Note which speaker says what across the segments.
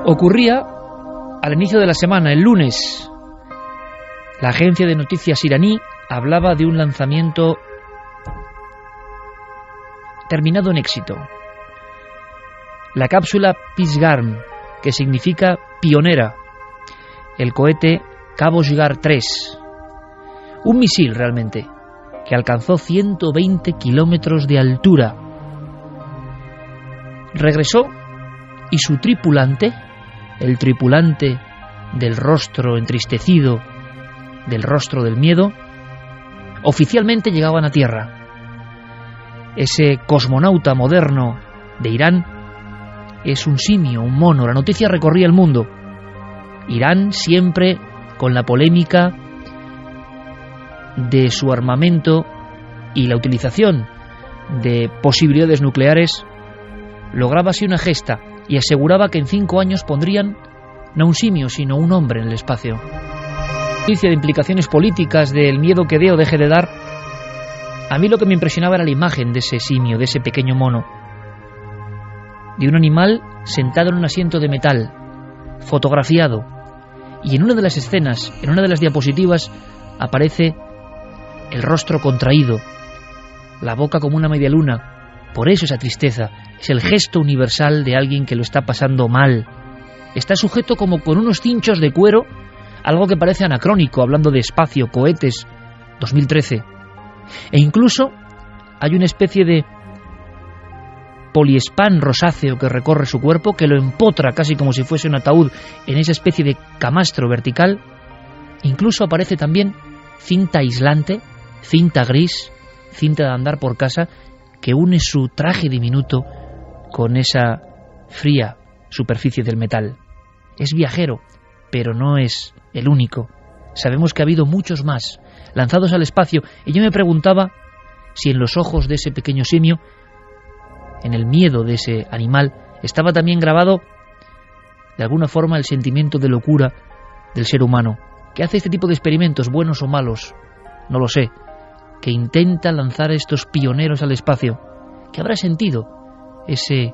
Speaker 1: Ocurría al inicio de la semana, el lunes. La agencia de noticias iraní hablaba de un lanzamiento terminado en éxito. La cápsula Pisgarm, que significa pionera, el cohete Kavochgar 3, un misil realmente, que alcanzó 120 kilómetros de altura. Regresó y su tripulante, el tripulante del rostro entristecido, del rostro del miedo, oficialmente llegaban a tierra. Ese cosmonauta moderno de Irán es un simio, un mono. La noticia recorría el mundo. Irán siempre con la polémica de su armamento y la utilización de posibilidades nucleares, lograba así una gesta y aseguraba que en 5 años pondrían no un simio, sino un hombre en el espacio. De implicaciones políticas, del miedo que dé o deje de dar, a mí lo que me impresionaba era la imagen de ese simio, de ese pequeño mono, de un animal sentado en un asiento de metal, fotografiado, y en una de las escenas, en una de las diapositivas, aparece el rostro contraído, la boca como una media luna. Por eso esa tristeza es el gesto universal de alguien que lo está pasando mal. Está sujeto como con unos cinchos de cuero, algo que parece anacrónico, hablando de espacio, cohetes, 2013. E incluso hay una especie de poliespán rosáceo que recorre su cuerpo, que lo empotra casi como si fuese un ataúd en esa especie de camastro vertical. Incluso aparece también cinta aislante, cinta gris, cinta de andar por casa, que une su traje diminuto con esa fría superficie del metal. Es viajero, pero no es el único. Sabemos que ha habido muchos más lanzados al espacio, y yo me preguntaba si en los ojos de ese pequeño simio, en el miedo de ese animal, estaba también grabado de alguna forma el sentimiento de locura del ser humano, que hace este tipo de experimentos, buenos o malos, no lo sé, que intenta lanzar a estos pioneros al espacio. ¿Qué habrá sentido ese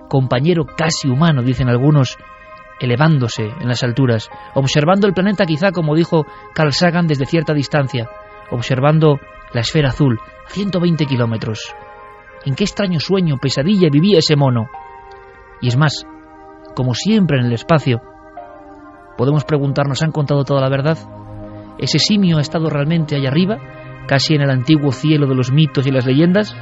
Speaker 1: compañero casi humano, dicen algunos, elevándose en las alturas, observando el planeta, quizá como dijo Carl Sagan, desde cierta distancia, observando la esfera azul a 120 kilómetros? ¿En qué extraño sueño, pesadilla vivía ese mono? Y es más, como siempre en el espacio, podemos preguntarnos, ¿han contado toda la verdad? ¿Ese simio ha estado realmente allá arriba, casi en el antiguo cielo de los mitos y las leyendas?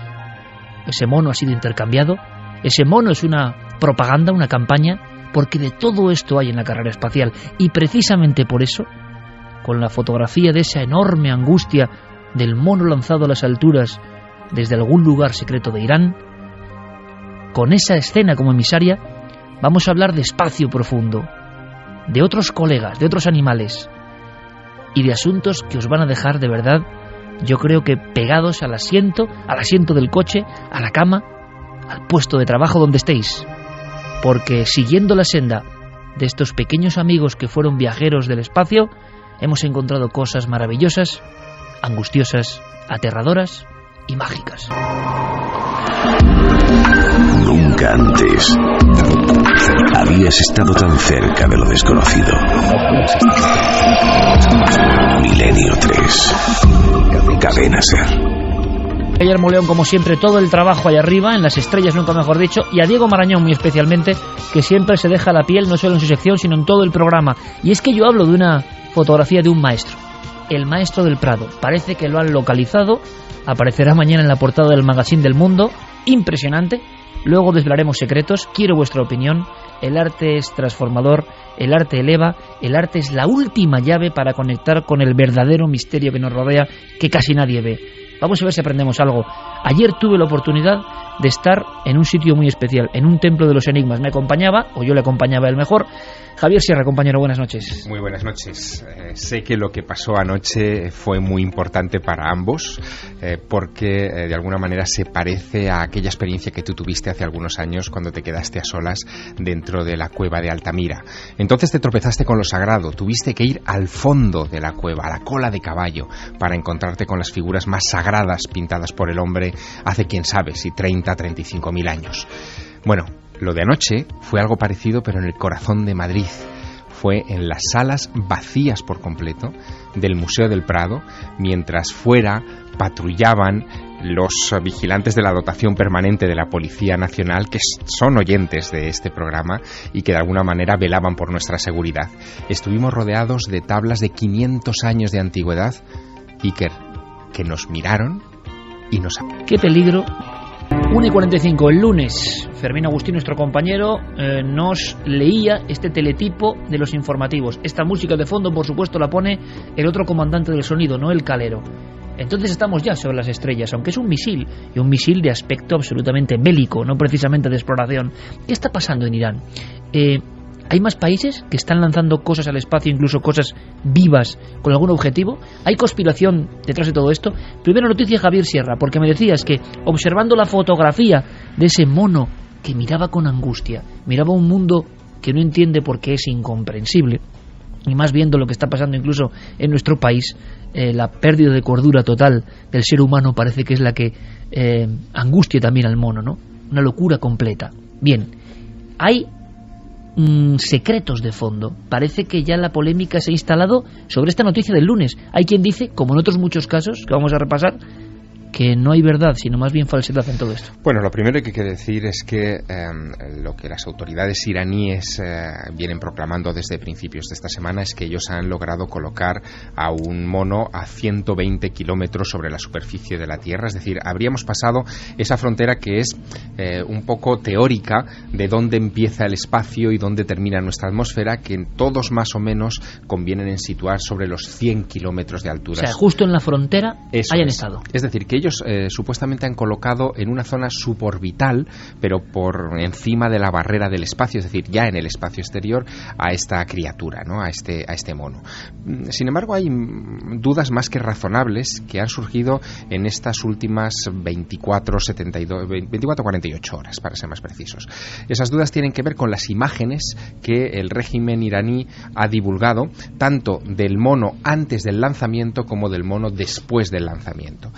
Speaker 1: ¿Ese mono ha sido intercambiado? ¿Ese mono es una propaganda, una campaña? Porque de todo esto hay en la carrera espacial, y precisamente por eso, con la fotografía de esa enorme angustia del mono lanzado a las alturas desde algún lugar secreto de Irán, con esa escena como emisaria, vamos a hablar de espacio profundo, de otros colegas, de otros animales, y de asuntos que os van a dejar de verdad, yo creo que pegados al asiento del coche, a la cama, al puesto de trabajo donde estéis. Porque siguiendo la senda de estos pequeños amigos que fueron viajeros del espacio, hemos encontrado cosas maravillosas, angustiosas, aterradoras y mágicas.
Speaker 2: Nunca antes habías estado tan cerca de lo desconocido. Milenio 3. Cadena SER.
Speaker 1: Guillermo León, como siempre, todo el trabajo allá arriba, en las estrellas nunca mejor dicho, y a Diego Marañón muy especialmente, que siempre se deja la piel no solo en su sección, sino en todo el programa. Y es que yo hablo de una fotografía de un maestro, el maestro del Prado. Parece que lo han localizado, aparecerá mañana en la portada del Magazine del Mundo, impresionante. Luego desvelaremos secretos, quiero vuestra opinión. El arte es transformador, el arte eleva, el arte es la última llave para conectar con el verdadero misterio que nos rodea, que casi nadie ve. Vamos a ver si aprendemos algo. Ayer tuve la oportunidad de estar en un sitio muy especial, en un templo de los enigmas. Me acompañaba, o yo le acompañaba él mejor, Javier Sierra. Compañero, buenas noches.
Speaker 3: Muy buenas noches. Sé que lo que pasó anoche fue muy importante para ambos, porque de alguna manera se parece a aquella experiencia que tú tuviste hace algunos años cuando te quedaste a solas dentro de la cueva de Altamira. Entonces te tropezaste con lo sagrado, tuviste que ir al fondo de la cueva, a la cola de caballo, para encontrarte con las figuras más sagradas pintadas por el hombre hace quién sabe si 30, 35.000 años. Bueno, Lo de anoche fue algo parecido, pero en el corazón de Madrid. Fue en las salas vacías por completo del Museo del Prado, mientras fuera patrullaban los vigilantes de la dotación permanente de la Policía Nacional, que son oyentes de este programa y que de alguna manera velaban por nuestra seguridad. Estuvimos rodeados de tablas de 500 años de antigüedad, Iker, que nos miraron y nos...
Speaker 1: ¡Qué peligro! 1:45 el lunes, Fermín Agustín, nuestro compañero, nos leía este teletipo de los informativos. Esta música de fondo, por supuesto, la pone el otro comandante del sonido, no el Calero. Entonces estamos ya sobre las estrellas, aunque es un misil, y un misil de aspecto absolutamente bélico, no precisamente de exploración. ¿Qué está pasando en Irán? ¿Hay más países que están lanzando cosas al espacio, incluso cosas vivas, con algún objetivo? ¿Hay conspiración detrás de todo esto? Primera noticia, Javier Sierra, porque me decías que observando la fotografía de ese mono que miraba con angustia, miraba un mundo que no entiende porque es incomprensible, y más viendo lo que está pasando incluso en nuestro país, la pérdida de cordura total del ser humano parece que es la que angustia también al mono, ¿no? Una locura completa. Bien, hay secretos de fondo. Parece que ya la polémica se ha instalado sobre esta noticia del lunes. Hay quien dice, como en otros muchos casos que vamos a repasar, que no hay verdad, sino más bien falsedad en todo esto.
Speaker 3: Bueno, lo primero que hay que decir es que lo que las autoridades iraníes vienen proclamando desde principios de esta semana es que ellos han logrado colocar a un mono a 120 kilómetros sobre la superficie de la Tierra. Es decir, habríamos pasado esa frontera que es un poco teórica de dónde empieza el espacio y dónde termina nuestra atmósfera, que todos más o menos convienen en situar sobre los 100 kilómetros de altura.
Speaker 1: O sea, justo en la frontera hayan estado.
Speaker 3: Es decir, que ellos supuestamente han colocado en una zona suborbital, pero por encima de la barrera del espacio, es decir, ya en el espacio exterior, a esta criatura, ¿no? a este mono. Sin embargo, hay dudas más que razonables que han surgido en estas últimas 24-48 horas, para ser más precisos. Esas dudas tienen que ver con las imágenes que el régimen iraní ha divulgado, tanto del mono antes del lanzamiento como del mono después del lanzamiento.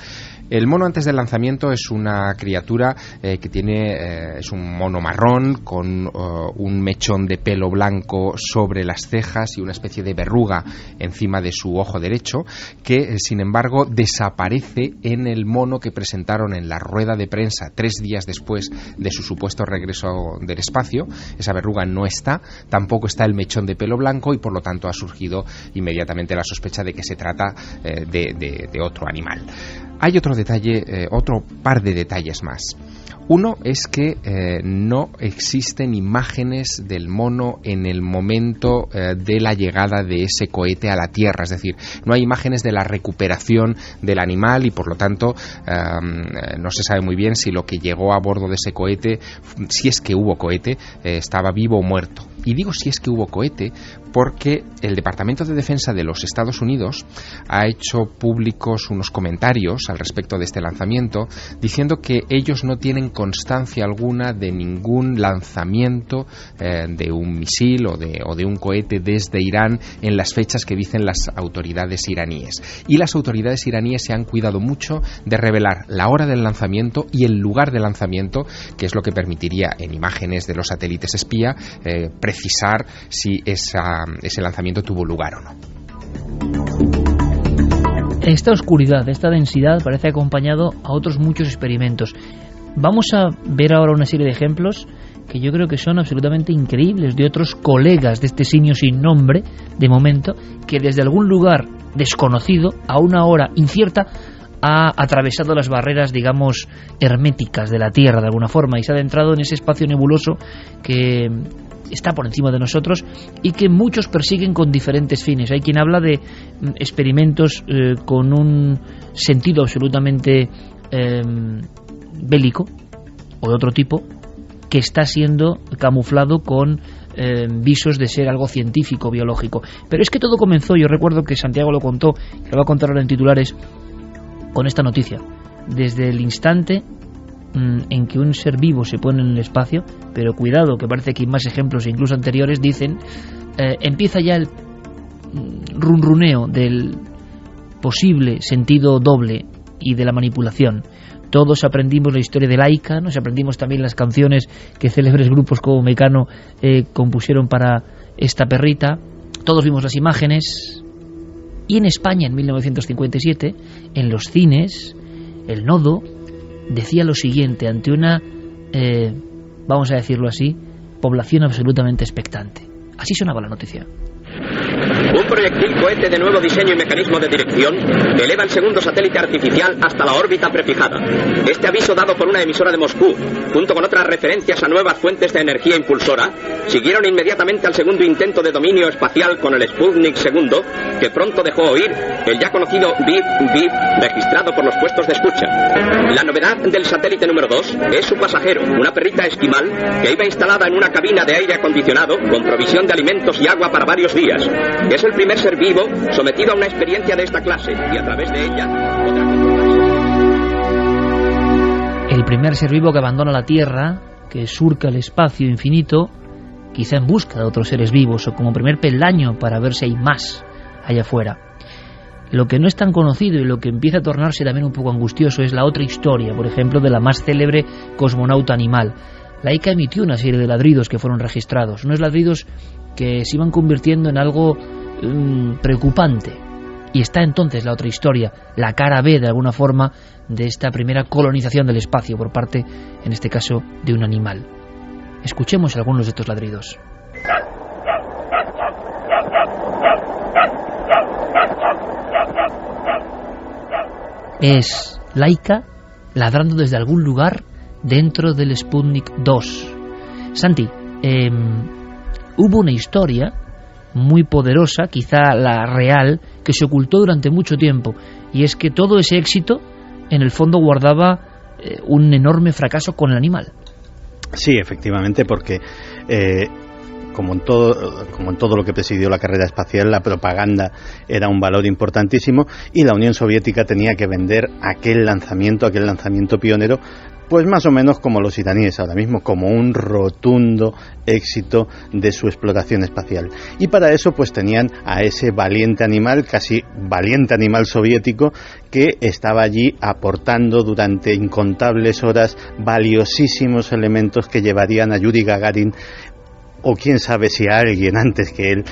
Speaker 3: El mono antes del lanzamiento es una criatura que tiene, es un mono marrón con un mechón de pelo blanco sobre las cejas y una especie de verruga encima de su ojo derecho, que sin embargo desaparece en el mono que presentaron en la rueda de prensa 3 días después de su supuesto regreso del espacio. Esa verruga no está, tampoco está el mechón de pelo blanco y por lo tanto ha surgido inmediatamente la sospecha de que se trata de otro animal. Hay otro detalle, otro par de detalles más. Uno es que no existen imágenes del mono en el momento de la llegada de ese cohete a la Tierra, es decir, no hay imágenes de la recuperación del animal y por lo tanto no se sabe muy bien si lo que llegó a bordo de ese cohete, si es que hubo cohete, estaba vivo o muerto. Y digo si es que hubo cohete porque el Departamento de Defensa de los Estados Unidos ha hecho públicos unos comentarios al respecto de este lanzamiento, diciendo que ellos no tienen constancia alguna de ningún lanzamiento de un misil o de un cohete desde Irán en las fechas que dicen las autoridades iraníes. Y las autoridades iraníes se han cuidado mucho de revelar la hora del lanzamiento y el lugar de lanzamiento, que es lo que permitiría en imágenes de los satélites espía precisar si ese lanzamiento tuvo lugar o no.
Speaker 1: Esta oscuridad, esta densidad parece acompañado a otros muchos experimentos. Vamos a ver ahora una serie de ejemplos que yo creo que son absolutamente increíbles, de otros colegas de este simio sin nombre, de momento, que desde algún lugar desconocido, a una hora incierta, ha atravesado las barreras, digamos, herméticas de la Tierra de alguna forma y se ha adentrado en ese espacio nebuloso que está por encima de nosotros y que muchos persiguen con diferentes fines. Hay quien habla de experimentos con un sentido absolutamente bélico o de otro tipo, que está siendo camuflado con visos de ser algo científico, biológico. Pero es que todo comenzó, yo recuerdo que Santiago lo contó, lo va a contar ahora en titulares, con esta noticia. Desde el instante en que un ser vivo se pone en el espacio, pero cuidado, que parece que hay más ejemplos incluso anteriores, dicen, empieza ya el runruneo del posible sentido doble y de la manipulación. Todos aprendimos la historia de Laika, nos aprendimos también las canciones que célebres grupos como Mecano compusieron para esta perrita. Todos vimos las imágenes. Y en España, en 1957, en los cines, el Nodo decía lo siguiente ante una, vamos a decirlo así, población absolutamente expectante. Así sonaba la noticia.
Speaker 4: Un proyectil cohete de nuevo diseño y mecanismo de dirección eleva el segundo satélite artificial hasta la órbita prefijada. Este aviso dado por una emisora de Moscú, junto con otras referencias a nuevas fuentes de energía impulsora, siguieron inmediatamente al segundo intento de dominio espacial con el Sputnik II, que pronto dejó oír el ya conocido bip bip registrado por los puestos de escucha. La novedad del satélite número 2 es su pasajero, una perrita esquimal que iba instalada en una cabina de aire acondicionado con provisión de alimentos y agua para varios días. Es el primer ser vivo sometido a una experiencia de esta clase y a través de ella podrá comprobarse.
Speaker 1: El primer ser vivo que abandona la Tierra, que surca el espacio infinito, quizá en busca de otros seres vivos o como primer peldaño para ver si hay más allá afuera. Lo que no es tan conocido y lo que empieza a tornarse también un poco angustioso es la otra historia, por ejemplo, de la más célebre cosmonauta animal. Laika emitió una serie de ladridos que fueron registrados, unos ladridos que se iban convirtiendo en algo preocupante. Y está entonces la otra historia, la cara B de alguna forma de esta primera colonización del espacio por parte, en este caso, de un animal. Escuchemos algunos de estos ladridos. Es Laika ladrando desde algún lugar dentro del Sputnik 2. Santi, hubo una historia muy poderosa, quizá la real, que se ocultó durante mucho tiempo, y es que todo ese éxito en el fondo guardaba un enorme fracaso con el animal.
Speaker 5: Sí, efectivamente, porque como en todo lo que presidió la carrera espacial, la propaganda era un valor importantísimo y la Unión Soviética tenía que vender aquel lanzamiento pionero, pues más o menos como los iraníes ahora mismo, como un rotundo éxito de su exploración espacial. Y para eso pues tenían a ese valiente animal, casi valiente animal soviético, que estaba allí aportando durante incontables horas valiosísimos elementos que llevarían a Yuri Gagarin, o quién sabe si a alguien antes que él,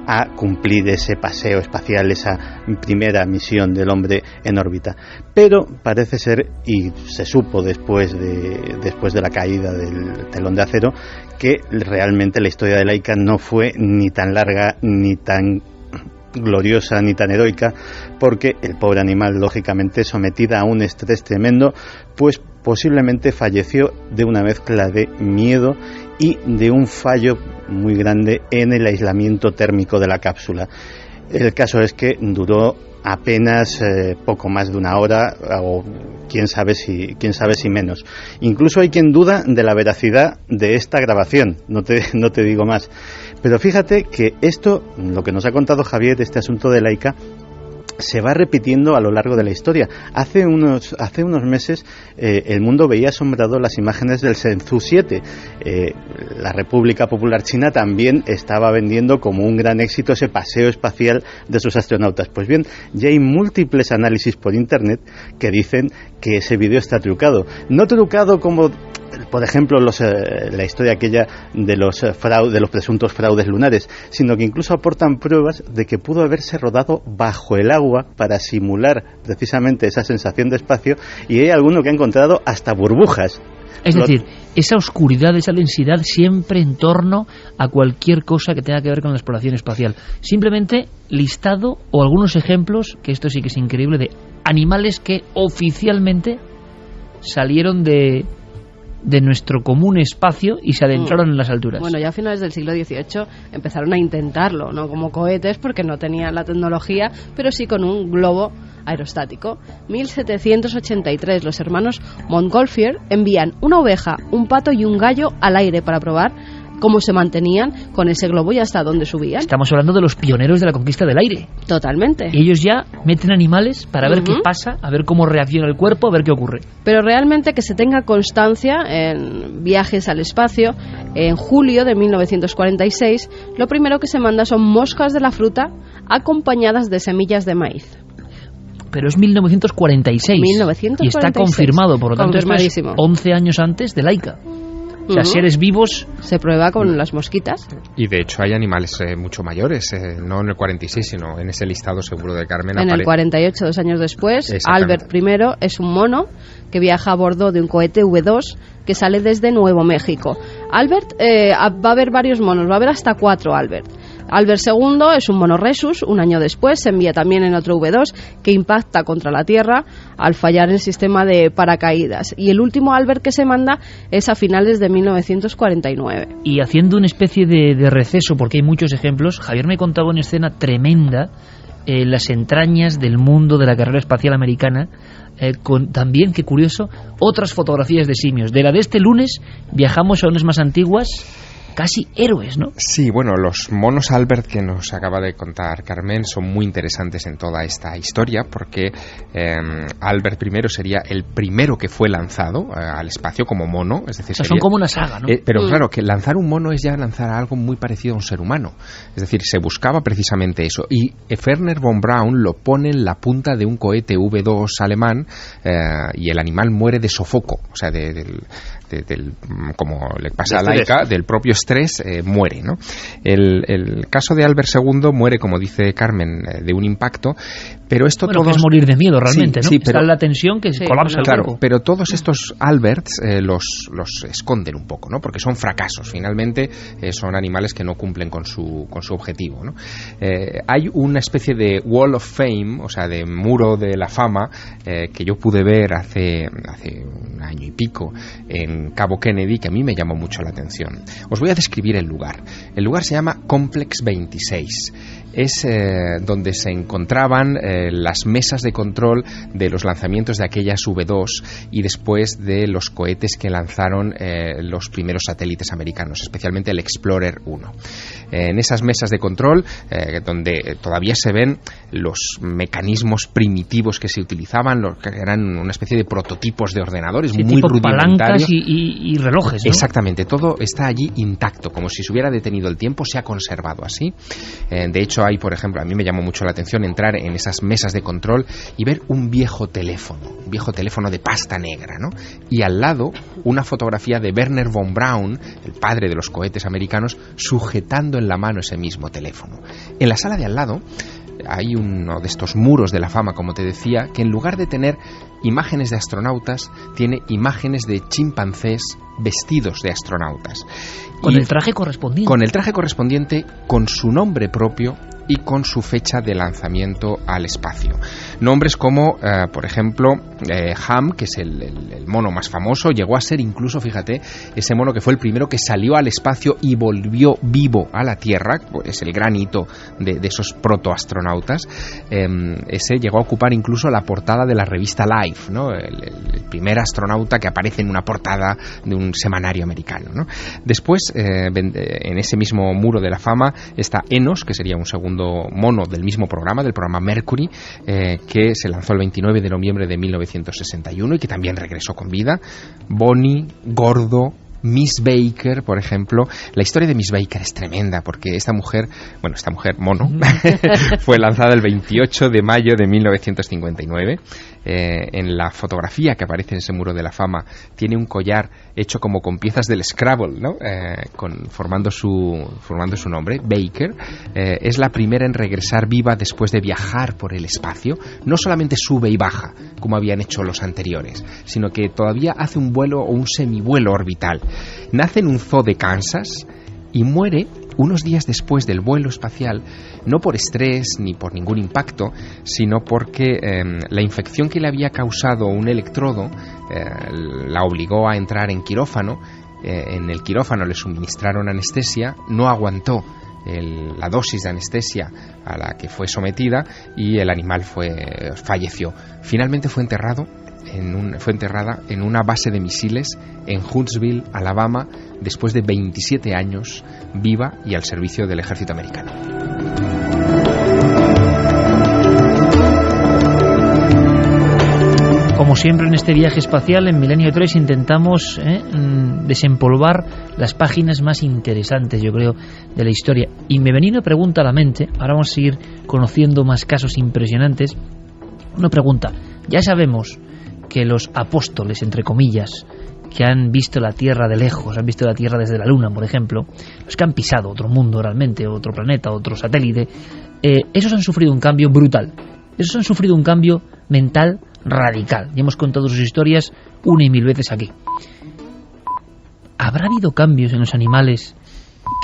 Speaker 5: a cumplir ese paseo espacial, esa primera misión del hombre en órbita. Pero parece ser, y se supo después de la caída del telón de acero, que realmente la historia de Laika no fue ni tan larga, ni tan gloriosa, ni tan heroica, porque el pobre animal, lógicamente sometida a un estrés tremendo, pues posiblemente falleció de una mezcla de miedo y de un fallo muy grande en el aislamiento térmico de la cápsula. El caso es que duró apenas poco más de una hora, o quién sabe si menos. Incluso hay quien duda de la veracidad de esta grabación, no te digo más. Pero fíjate que esto, lo que nos ha contado Javier, este asunto de Laika, se va repitiendo a lo largo de la historia. Hace unos meses el mundo veía asombrado las imágenes del Shenzhou 7. La República Popular China también estaba vendiendo como un gran éxito ese paseo espacial de sus astronautas. Pues bien, ya hay múltiples análisis por internet que dicen que ese vídeo está trucado. No trucado como, por ejemplo, la historia aquella de los presuntos fraudes lunares, sino que incluso aportan pruebas de que pudo haberse rodado bajo el agua para simular precisamente esa sensación de espacio, y hay alguno que ha encontrado hasta burbujas.
Speaker 1: Es decir, esa oscuridad, esa densidad siempre en torno a cualquier cosa que tenga que ver con la exploración espacial. Simplemente listado o algunos ejemplos, que esto sí que es increíble, de animales que oficialmente salieron de nuestro común espacio y se adentraron en las alturas.
Speaker 6: Bueno, ya a finales del siglo XVIII empezaron a intentarlo, no como cohetes porque no tenían la tecnología, pero sí con un globo aerostático. 1783, los hermanos Montgolfier envían una oveja, un pato y un gallo al aire para probar cómo se mantenían con ese globo y hasta dónde subían. Estamos hablando de los pioneros de la conquista del aire. Totalmente.
Speaker 1: Y ellos ya meten animales para ver qué pasa, a ver cómo reacciona el cuerpo, a ver qué ocurre.
Speaker 6: Pero realmente que se tenga constancia en viajes al espacio, en julio de 1946, lo primero que se manda son moscas de la fruta acompañadas de semillas de maíz.
Speaker 1: Pero es 1946.
Speaker 6: 1946.
Speaker 1: Y está confirmado, por lo tanto, esto es 11 años antes de Laika. O sea, seres vivos.
Speaker 6: Se prueba con las mosquitas.
Speaker 3: Y de hecho hay animales mucho mayores, no en el 46, sino en ese listado seguro de Carmen.
Speaker 6: En el 48, 2 años después, Albert I es un mono que viaja a bordo de un cohete V2 que sale desde Nuevo México. Albert, va a haber varios monos, va a haber hasta 4 Albert. Albert II es un mono Rhesus, un año después se envía también en otro V2 que impacta contra la Tierra al fallar el sistema de paracaídas. Y el último Albert que se manda es a finales de 1949.
Speaker 1: Y haciendo una especie de receso, porque hay muchos ejemplos, Javier me contaba una escena tremenda en las entrañas del mundo de la carrera espacial americana, con también, qué curioso, otras fotografías de simios. De la de este lunes viajamos a unas más antiguas, casi héroes, ¿no?
Speaker 3: Sí, bueno, los monos Albert que nos acaba de contar Carmen son muy interesantes en toda esta historia porque Albert I sería el primero que fue lanzado al espacio como mono, es decir,
Speaker 1: o sea, son como una saga, ¿no?
Speaker 3: Pero claro, que lanzar un mono es ya lanzar algo muy parecido a un ser humano, es decir, se buscaba precisamente eso, y Wernher von Braun lo pone en la punta de un cohete V2 alemán y el animal muere de sofoco, o sea, como le pasa a Laika, del propio estrés, muere, ¿no? El caso de Albert II muere, como dice Carmen, de un impacto, pero esto
Speaker 1: todo es morir de miedo realmente,
Speaker 3: sí,
Speaker 1: ¿no?
Speaker 3: Pero,
Speaker 1: está la tensión que colapsa el cuerpo.
Speaker 3: Pero todos estos Alberts los esconden un poco, ¿no? Porque son fracasos, finalmente son animales que no cumplen con su objetivo, ¿no? Hay una especie de Wall of Fame, o sea, de muro de la fama, que yo pude ver hace un año y pico en Cabo Kennedy, que a mí me llamó mucho la atención. Os voy a describir el lugar. El lugar se llama Complex 26. Es donde se encontraban las mesas de control de los lanzamientos de aquellas V2 y después de los cohetes que lanzaron los primeros satélites americanos, especialmente el Explorer 1. En esas mesas de control, donde todavía se ven los mecanismos primitivos que se utilizaban, que eran una especie de prototipos de ordenadores,
Speaker 1: sí,
Speaker 3: muy
Speaker 1: tipo
Speaker 3: rudimentarios.
Speaker 1: Palancas y relojes, ¿no?
Speaker 3: Exactamente, todo está allí intacto, como si se hubiera detenido el tiempo, se ha conservado así. De hecho, hay, por ejemplo, a mí me llamó mucho la atención entrar en esas mesas de control y ver un viejo teléfono de pasta negra, ¿no? Y al lado una fotografía de Wernher von Braun, el padre de los cohetes americanos, sujetando en la mano ese mismo teléfono. En la sala de al lado hay uno de estos muros de la fama, como te decía, que en lugar de tener imágenes de astronautas, tiene imágenes de chimpancés vestidos de astronautas.
Speaker 1: Con el traje correspondiente.
Speaker 3: Con el traje correspondiente, con su nombre propio y con su fecha de lanzamiento al espacio. Nombres como, por ejemplo, Ham, que es el mono más famoso, llegó a ser incluso, fíjate, ese mono que fue el primero que salió al espacio y volvió vivo a la Tierra, es el gran hito de esos protoastronautas. Ese llegó a ocupar incluso la portada de la revista Life, ¿no? El primer astronauta que aparece en una portada de un semanario americano, ¿no? Después, en ese mismo muro de la fama, está Enos, que sería un segundo mono del mismo programa, del programa Mercury, que se lanzó el 29 de noviembre de 1961 y que también regresó con vida. Bonnie, Gordo, Miss Baker, por ejemplo. La historia de Miss Baker es tremenda porque esta mujer mono, fue lanzada el 28 de mayo de 1959. En la fotografía que aparece en ese muro de la fama tiene un collar hecho como con piezas del Scrabble, ¿no? Formando su nombre, Baker. Es la primera en regresar viva después de viajar por el espacio. No solamente sube y baja, como habían hecho los anteriores, sino que todavía hace un vuelo o un semivuelo orbital. Nace en un zoo de Kansas y muere unos días después del vuelo espacial, no por estrés ni por ningún impacto, sino porque la infección que le había causado un electrodo la obligó a entrar en quirófano. En el quirófano le suministraron anestesia, no aguantó la dosis de anestesia a la que fue sometida y el animal falleció. Finalmente fue enterrada en una base de misiles en Huntsville, Alabama, después de 27 años viva y al servicio del ejército americano.
Speaker 1: Como siempre en este viaje espacial, en Milenio 3 intentamos desempolvar las páginas más interesantes, yo creo, de la historia. Y me venía una pregunta a la mente, ahora vamos a seguir conociendo más casos impresionantes. Una pregunta. Ya sabemos que los apóstoles, entre comillas, que han visto la Tierra de lejos, han visto la Tierra desde la Luna, por ejemplo, los que han pisado otro mundo realmente, otro planeta, otro satélite, esos han sufrido un cambio brutal. Esos han sufrido un cambio mental radical. Ya hemos contado sus historias una y mil veces aquí. ¿Habrá habido cambios en los animales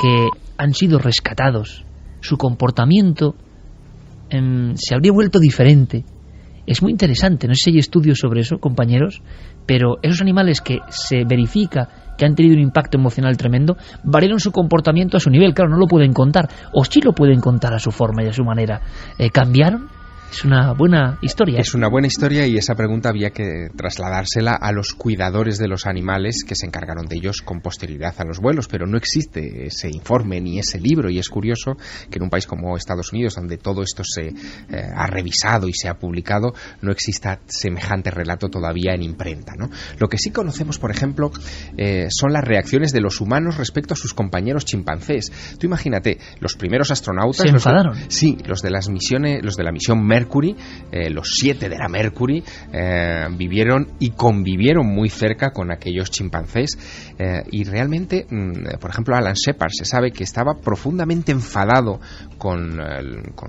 Speaker 1: que han sido rescatados? Su comportamiento se habría vuelto diferente. Es muy interesante, no sé si hay estudios sobre eso, compañeros, pero esos animales que se verifica que han tenido un impacto emocional tremendo, variaron su comportamiento a su nivel. Claro, no lo pueden contar, o sí lo pueden contar a su forma y a su manera. ¿Cambiaron? Es una buena historia.
Speaker 3: Es una buena historia, y esa pregunta había que trasladársela a los cuidadores de los animales que se encargaron de ellos con posterioridad a los vuelos, pero no existe ese informe ni ese libro, y es curioso que en un país como Estados Unidos, donde todo esto se ha revisado y se ha publicado, no exista semejante relato todavía en imprenta, ¿no? Lo que sí conocemos, por ejemplo, son las reacciones de los humanos respecto a sus compañeros chimpancés. Tú imagínate, los primeros astronautas...
Speaker 1: ¿Se enfadaron?
Speaker 3: Los de las misiones, los de la misión Mercury, los 7 de la Mercury, vivieron y convivieron muy cerca con aquellos chimpancés, y realmente, por ejemplo, Alan Shepard se sabe que estaba profundamente enfadado con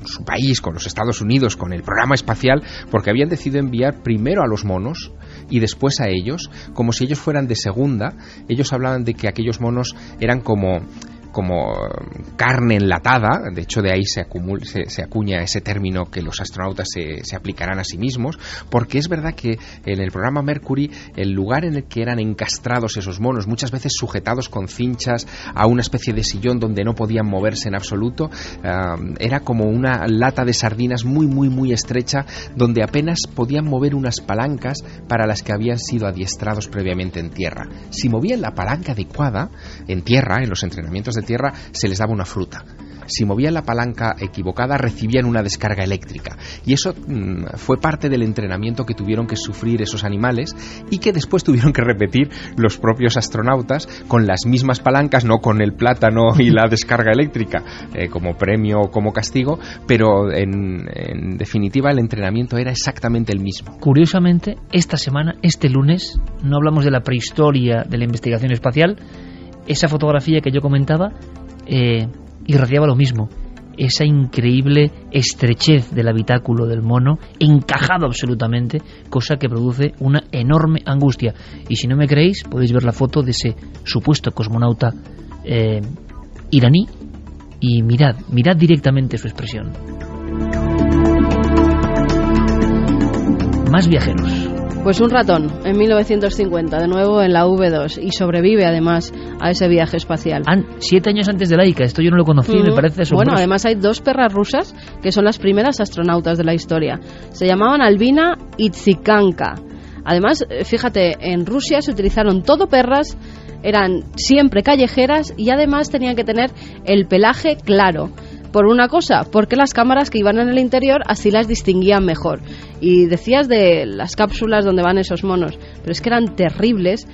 Speaker 3: su país, con los Estados Unidos, con el programa espacial, porque habían decidido enviar primero a los monos y después a ellos, como si ellos fueran de segunda. Ellos hablaban de que aquellos monos eran como carne enlatada. De hecho, de ahí se acuña ese término que los astronautas se aplicarán a sí mismos, porque es verdad que en el programa Mercury, el lugar en el que eran encastrados esos monos, muchas veces sujetados con cinchas a una especie de sillón donde no podían moverse en absoluto, era como una lata de sardinas muy, muy, muy estrecha, donde apenas podían mover unas palancas para las que habían sido adiestrados previamente en tierra. Si movían la palanca adecuada en tierra, en los entrenamientos de tierra, se les daba una fruta. Si movían la palanca equivocada, recibían una descarga eléctrica. Y eso fue parte del entrenamiento que tuvieron que sufrir esos animales, y que después tuvieron que repetir los propios astronautas con las mismas palancas, no con el plátano y la descarga eléctrica como premio o como castigo, pero en definitiva el entrenamiento era exactamente el mismo.
Speaker 1: Curiosamente, esta semana, este lunes, no hablamos de la prehistoria de la investigación espacial. Esa fotografía que yo comentaba irradiaba lo mismo, esa increíble estrechez del habitáculo del mono, encajado absolutamente, cosa que produce una enorme angustia. Y si no me creéis, podéis ver la foto de ese supuesto cosmonauta iraní, y mirad directamente su expresión. Más viajeros.
Speaker 6: Pues un ratón, en 1950, de nuevo en la V2, y sobrevive además a ese viaje espacial.
Speaker 1: 7 años antes de Laika, esto yo no lo conocí, me parece asombroso.
Speaker 6: Bueno, además hay 2 perras rusas que son las primeras astronautas de la historia. Se llamaban Albina y Tsikanka. Además, fíjate, en Rusia se utilizaron todo perras, eran siempre callejeras, y además tenían que tener el pelaje claro. Por una cosa, porque las cámaras que iban en el interior así las distinguían mejor. Y decías de las cápsulas donde van esos monos, pero es que eran terribles,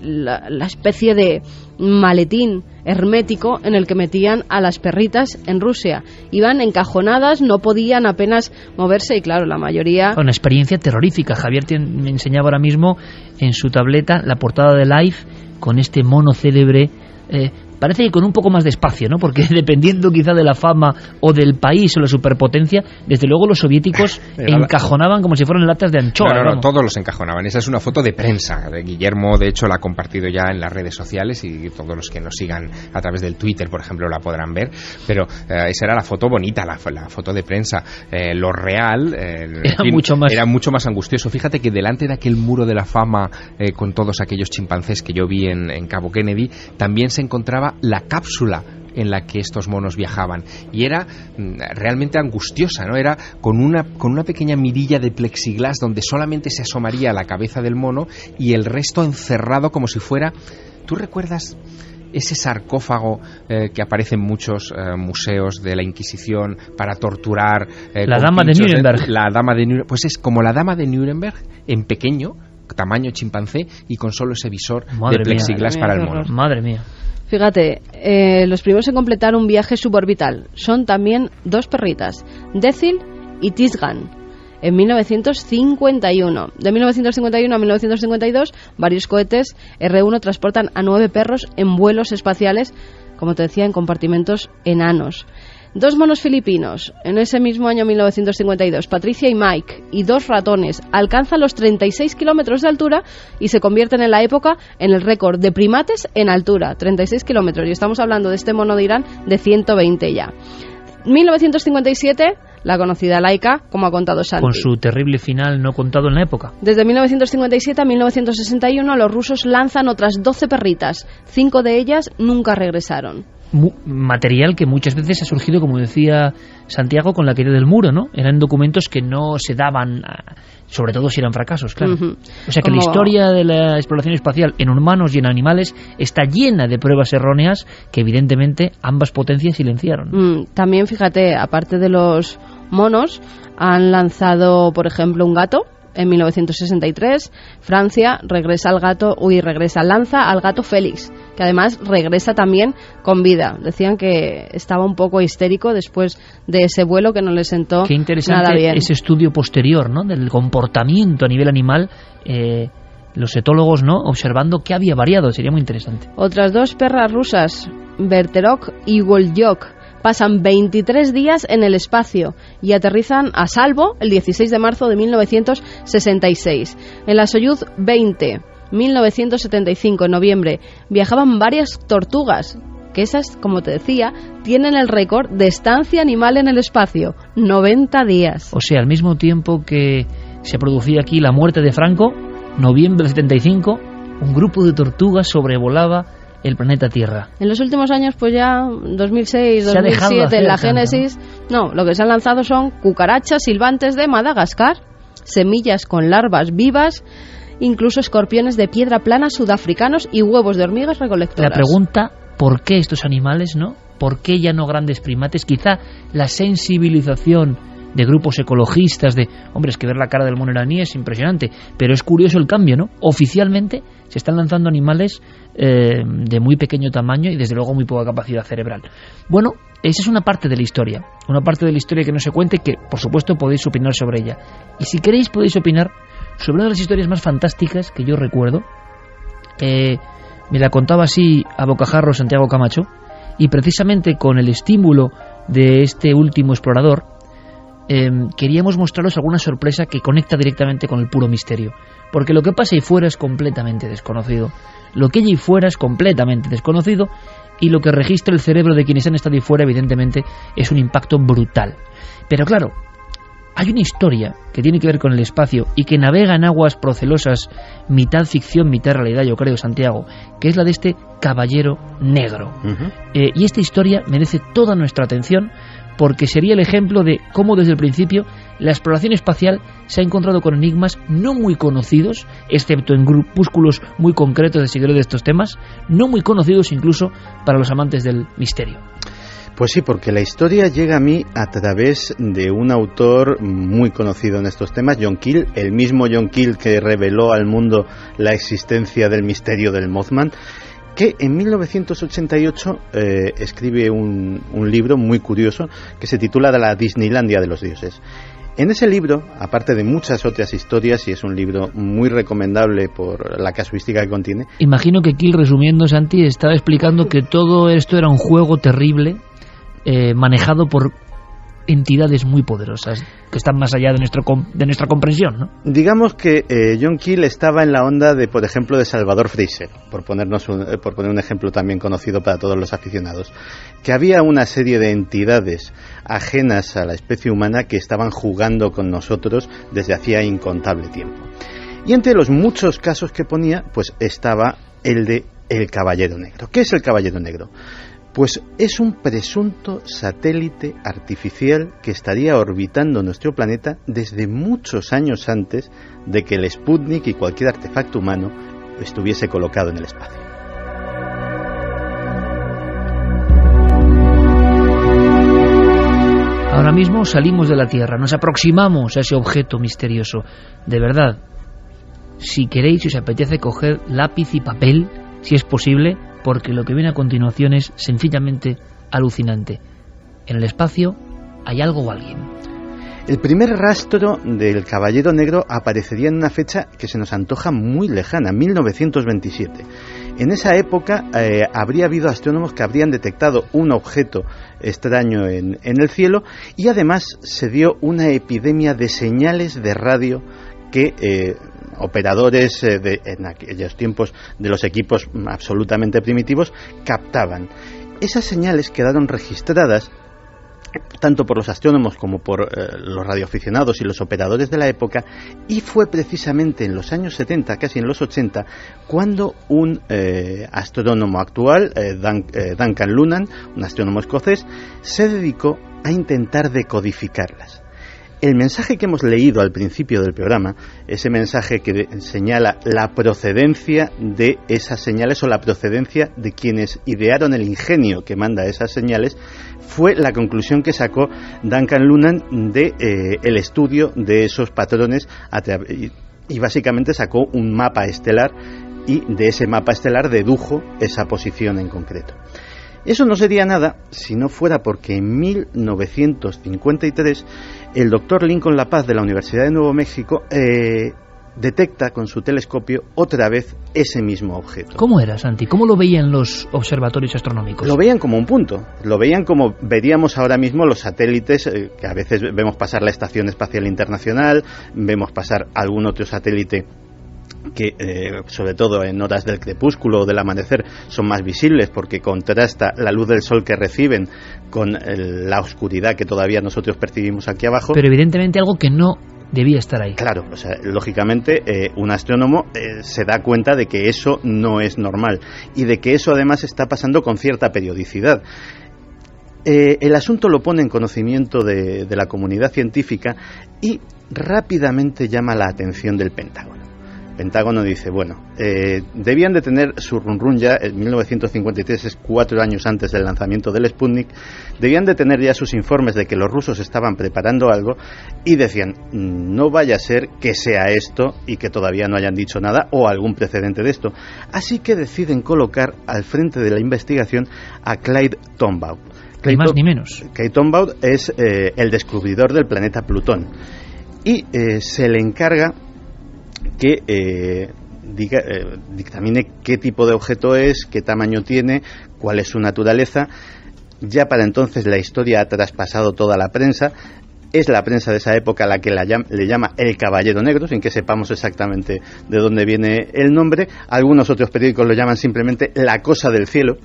Speaker 6: la especie de maletín hermético en el que metían a las perritas en Rusia. Iban encajonadas, no podían apenas moverse, y claro, la mayoría...
Speaker 1: Una experiencia terrorífica. Javier me enseñaba ahora mismo en su tableta la portada de Life con este mono célebre. Parece que con un poco más de espacio, ¿no? Porque dependiendo quizá de la fama o del país o la superpotencia, desde luego los soviéticos encajonaban como si fueran latas de anchoa.
Speaker 3: No, todos los encajonaban. Esa es una foto de prensa. Guillermo, de hecho, la ha compartido ya en las redes sociales, y todos los que nos sigan a través del Twitter, por ejemplo, la podrán ver. Pero esa era la foto bonita, la foto de prensa. Lo real era mucho más angustioso. Fíjate que delante de aquel muro de la fama, con todos aquellos chimpancés que yo vi en Cabo Kennedy, también se encontraba la cápsula en la que estos monos viajaban, y era realmente angustiosa, ¿no? Era con una pequeña mirilla de plexiglas donde solamente se asomaría la cabeza del mono y el resto encerrado como si fuera... ¿Tú recuerdas ese sarcófago que aparece en muchos museos de la Inquisición para torturar?
Speaker 1: La dama de Nuremberg.
Speaker 3: La dama de Nuremberg. Pues es como la dama de Nuremberg en pequeño, tamaño chimpancé, y con solo ese visor de plexiglas para el mono.
Speaker 1: Madre mía.
Speaker 6: Fíjate, los primeros en completar un viaje suborbital son también 2 perritas, Decil y Tisgan. en 1951. De 1951 a 1952, varios cohetes R-1 transportan a 9 perros en vuelos espaciales, como te decía, en compartimentos enanos. 2 monos filipinos, en ese mismo año 1952, Patricia y Mike, y 2 ratones, alcanzan los 36 kilómetros de altura y se convierten en la época en el récord de primates en altura, 36 kilómetros, y estamos hablando de este mono de Irán de 120 ya. 1957, la conocida Laika, como ha contado Santi.
Speaker 1: Con su terrible final no contado en la época.
Speaker 6: Desde 1957 a 1961, los rusos lanzan otras 12 perritas, 5 de ellas nunca regresaron.
Speaker 1: Material que muchas veces ha surgido, como decía Santiago, con la caída del muro, ¿no? Eran documentos que no se daban, sobre todo si eran fracasos, claro. O sea que la historia de la exploración espacial en humanos y en animales está llena de pruebas erróneas que evidentemente ambas potencias silenciaron.
Speaker 6: También, fíjate, aparte de los monos, han lanzado, por ejemplo, un gato. En 1963, Francia lanza al gato Félix, que además regresa también con vida. Decían que estaba un poco histérico después de ese vuelo que no le sentó nada bien.
Speaker 1: Qué interesante ese estudio posterior, ¿no?, del comportamiento a nivel animal, los etólogos, ¿no?, observando qué había variado. Sería muy interesante.
Speaker 6: Otras 2 perras rusas, Berterok y Volyok, pasan 23 días en el espacio y aterrizan a salvo el 16 de marzo de 1966. En la Soyuz 20, 1975, en noviembre, viajaban varias tortugas, que esas, como te decía, tienen el récord de estancia animal en el espacio, 90 días.
Speaker 1: O sea, al mismo tiempo que se producía aquí la muerte de Franco, noviembre del 75, un grupo de tortugas sobrevolaba el planeta Tierra.
Speaker 6: En los últimos años, pues ya 2006, 2007, en la Génesis, no, lo que se han lanzado son cucarachas silbantes de Madagascar, semillas con larvas vivas, incluso escorpiones de piedra plana sudafricanos y huevos de hormigas recolectoras.
Speaker 1: La pregunta, ¿por qué estos animales, no? ¿Por qué ya no grandes primates? Quizá la sensibilización de grupos ecologistas, hombre, es que ver la cara del mono iraní es impresionante, pero es curioso el cambio, ¿no? Oficialmente se están lanzando animales de muy pequeño tamaño y desde luego muy poca capacidad cerebral. Bueno, esa es una parte de la historia que no se cuente, que por supuesto podéis opinar sobre ella. Y si queréis podéis opinar sobre una de las historias más fantásticas que yo recuerdo. Me la contaba así a bocajarro Santiago Camacho, y precisamente con el estímulo de este último explorador, queríamos mostraros alguna sorpresa que conecta directamente con el puro misterio, porque lo que pasa ahí fuera es completamente desconocido, lo que hay ahí fuera es completamente desconocido, y lo que registra el cerebro de quienes han estado ahí fuera evidentemente es un impacto brutal. Pero claro, hay una historia que tiene que ver con el espacio y que navega en aguas procelosas, mitad ficción, mitad realidad, yo creo, Santiago, que es la de este caballero negro. Y esta historia merece toda nuestra atención, porque sería el ejemplo de cómo desde el principio la exploración espacial se ha encontrado con enigmas no muy conocidos, excepto en grupúsculos muy concretos de seguidores de estos temas, no muy conocidos incluso para los amantes del misterio.
Speaker 5: Pues sí, porque la historia llega a mí a través de un autor muy conocido en estos temas, John Keel, el mismo John Keel que reveló al mundo la existencia del misterio del Mothman, que en 1988 escribe un libro muy curioso que se titula La Disneylandia de los dioses. En ese libro, aparte de muchas otras historias, y es un libro muy recomendable por la casuística que contiene...
Speaker 1: Imagino que Keel, resumiendo, Santi, estaba explicando que todo esto era un juego terrible, manejado por entidades muy poderosas que están más allá de nuestra comprensión, ¿no?
Speaker 5: Digamos que John Keel estaba en la onda de, por ejemplo, de Salvador Fraser, por poner un ejemplo también conocido para todos los aficionados, que había una serie de entidades ajenas a la especie humana que estaban jugando con nosotros desde hacía incontable tiempo. Y entre los muchos casos que ponía, pues estaba el de el Caballero Negro. ¿Qué es el Caballero Negro? Pues es un presunto satélite artificial que estaría orbitando nuestro planeta desde muchos años antes de que el Sputnik y cualquier artefacto humano estuviese colocado en el espacio.
Speaker 1: Ahora mismo salimos de la Tierra, nos aproximamos a ese objeto misterioso. De verdad, si queréis, si os apetece, coger lápiz y papel, si es posible, porque lo que viene a continuación es sencillamente alucinante. En el espacio hay algo o alguien.
Speaker 5: El primer rastro del Caballero Negro aparecería en una fecha que se nos antoja muy lejana, 1927. En esa época habría habido astrónomos que habrían detectado un objeto extraño en el cielo, y además se dio una epidemia de señales de radio que operadores en aquellos tiempos de los equipos absolutamente primitivos captaban. Esas señales quedaron registradas tanto por los astrónomos como por los radioaficionados y los operadores de la época, y fue precisamente en los años 70, casi en los 80, cuando un astrónomo actual, Duncan Lunan, un astrónomo escocés, se dedicó a intentar decodificarlas. El mensaje que hemos leído al principio del programa, ese mensaje que señala la procedencia de esas señales o la procedencia de quienes idearon el ingenio que manda esas señales, fue la conclusión que sacó Duncan Lunan de el estudio de esos patrones y básicamente sacó un mapa estelar, y de ese mapa estelar dedujo esa posición en concreto. Eso no sería nada si no fuera porque en 1953 el doctor Lincoln La Paz de la Universidad de Nuevo México detecta con su telescopio otra vez ese mismo objeto.
Speaker 1: ¿Cómo era, Santi? ¿Cómo lo veían los observatorios astronómicos?
Speaker 5: Lo veían como un punto, lo veían como veríamos ahora mismo los satélites, que a veces vemos pasar la Estación Espacial Internacional, vemos pasar algún otro satélite que sobre todo en horas del crepúsculo o del amanecer son más visibles porque contrasta la luz del sol que reciben con la oscuridad que todavía nosotros percibimos aquí abajo.
Speaker 1: Pero evidentemente algo que no debía estar ahí.
Speaker 5: Claro, o sea, lógicamente un astrónomo se da cuenta de que eso no es normal y de que eso además está pasando con cierta periodicidad. El asunto lo pone en conocimiento de la comunidad científica y rápidamente llama la atención del Pentágono. El Pentágono dice, bueno, debían de tener su run ya, en 1953, es 4 años antes del lanzamiento del Sputnik, debían de tener ya sus informes de que los rusos estaban preparando algo, y decían, no vaya a ser que sea esto y que todavía no hayan dicho nada o algún precedente de esto. Así que deciden colocar al frente de la investigación a Clyde Tombaugh.
Speaker 1: Ni más ni menos.
Speaker 5: Clyde Tombaugh es el descubridor del planeta Plutón, y se le encarga que dictamine qué tipo de objeto es, qué tamaño tiene, cuál es su naturaleza. Ya para entonces la historia ha traspasado toda la prensa. Es la prensa de esa época la que le llama el Caballero Negro, sin que sepamos exactamente de dónde viene el nombre. Algunos otros periódicos lo llaman simplemente la cosa del cielo,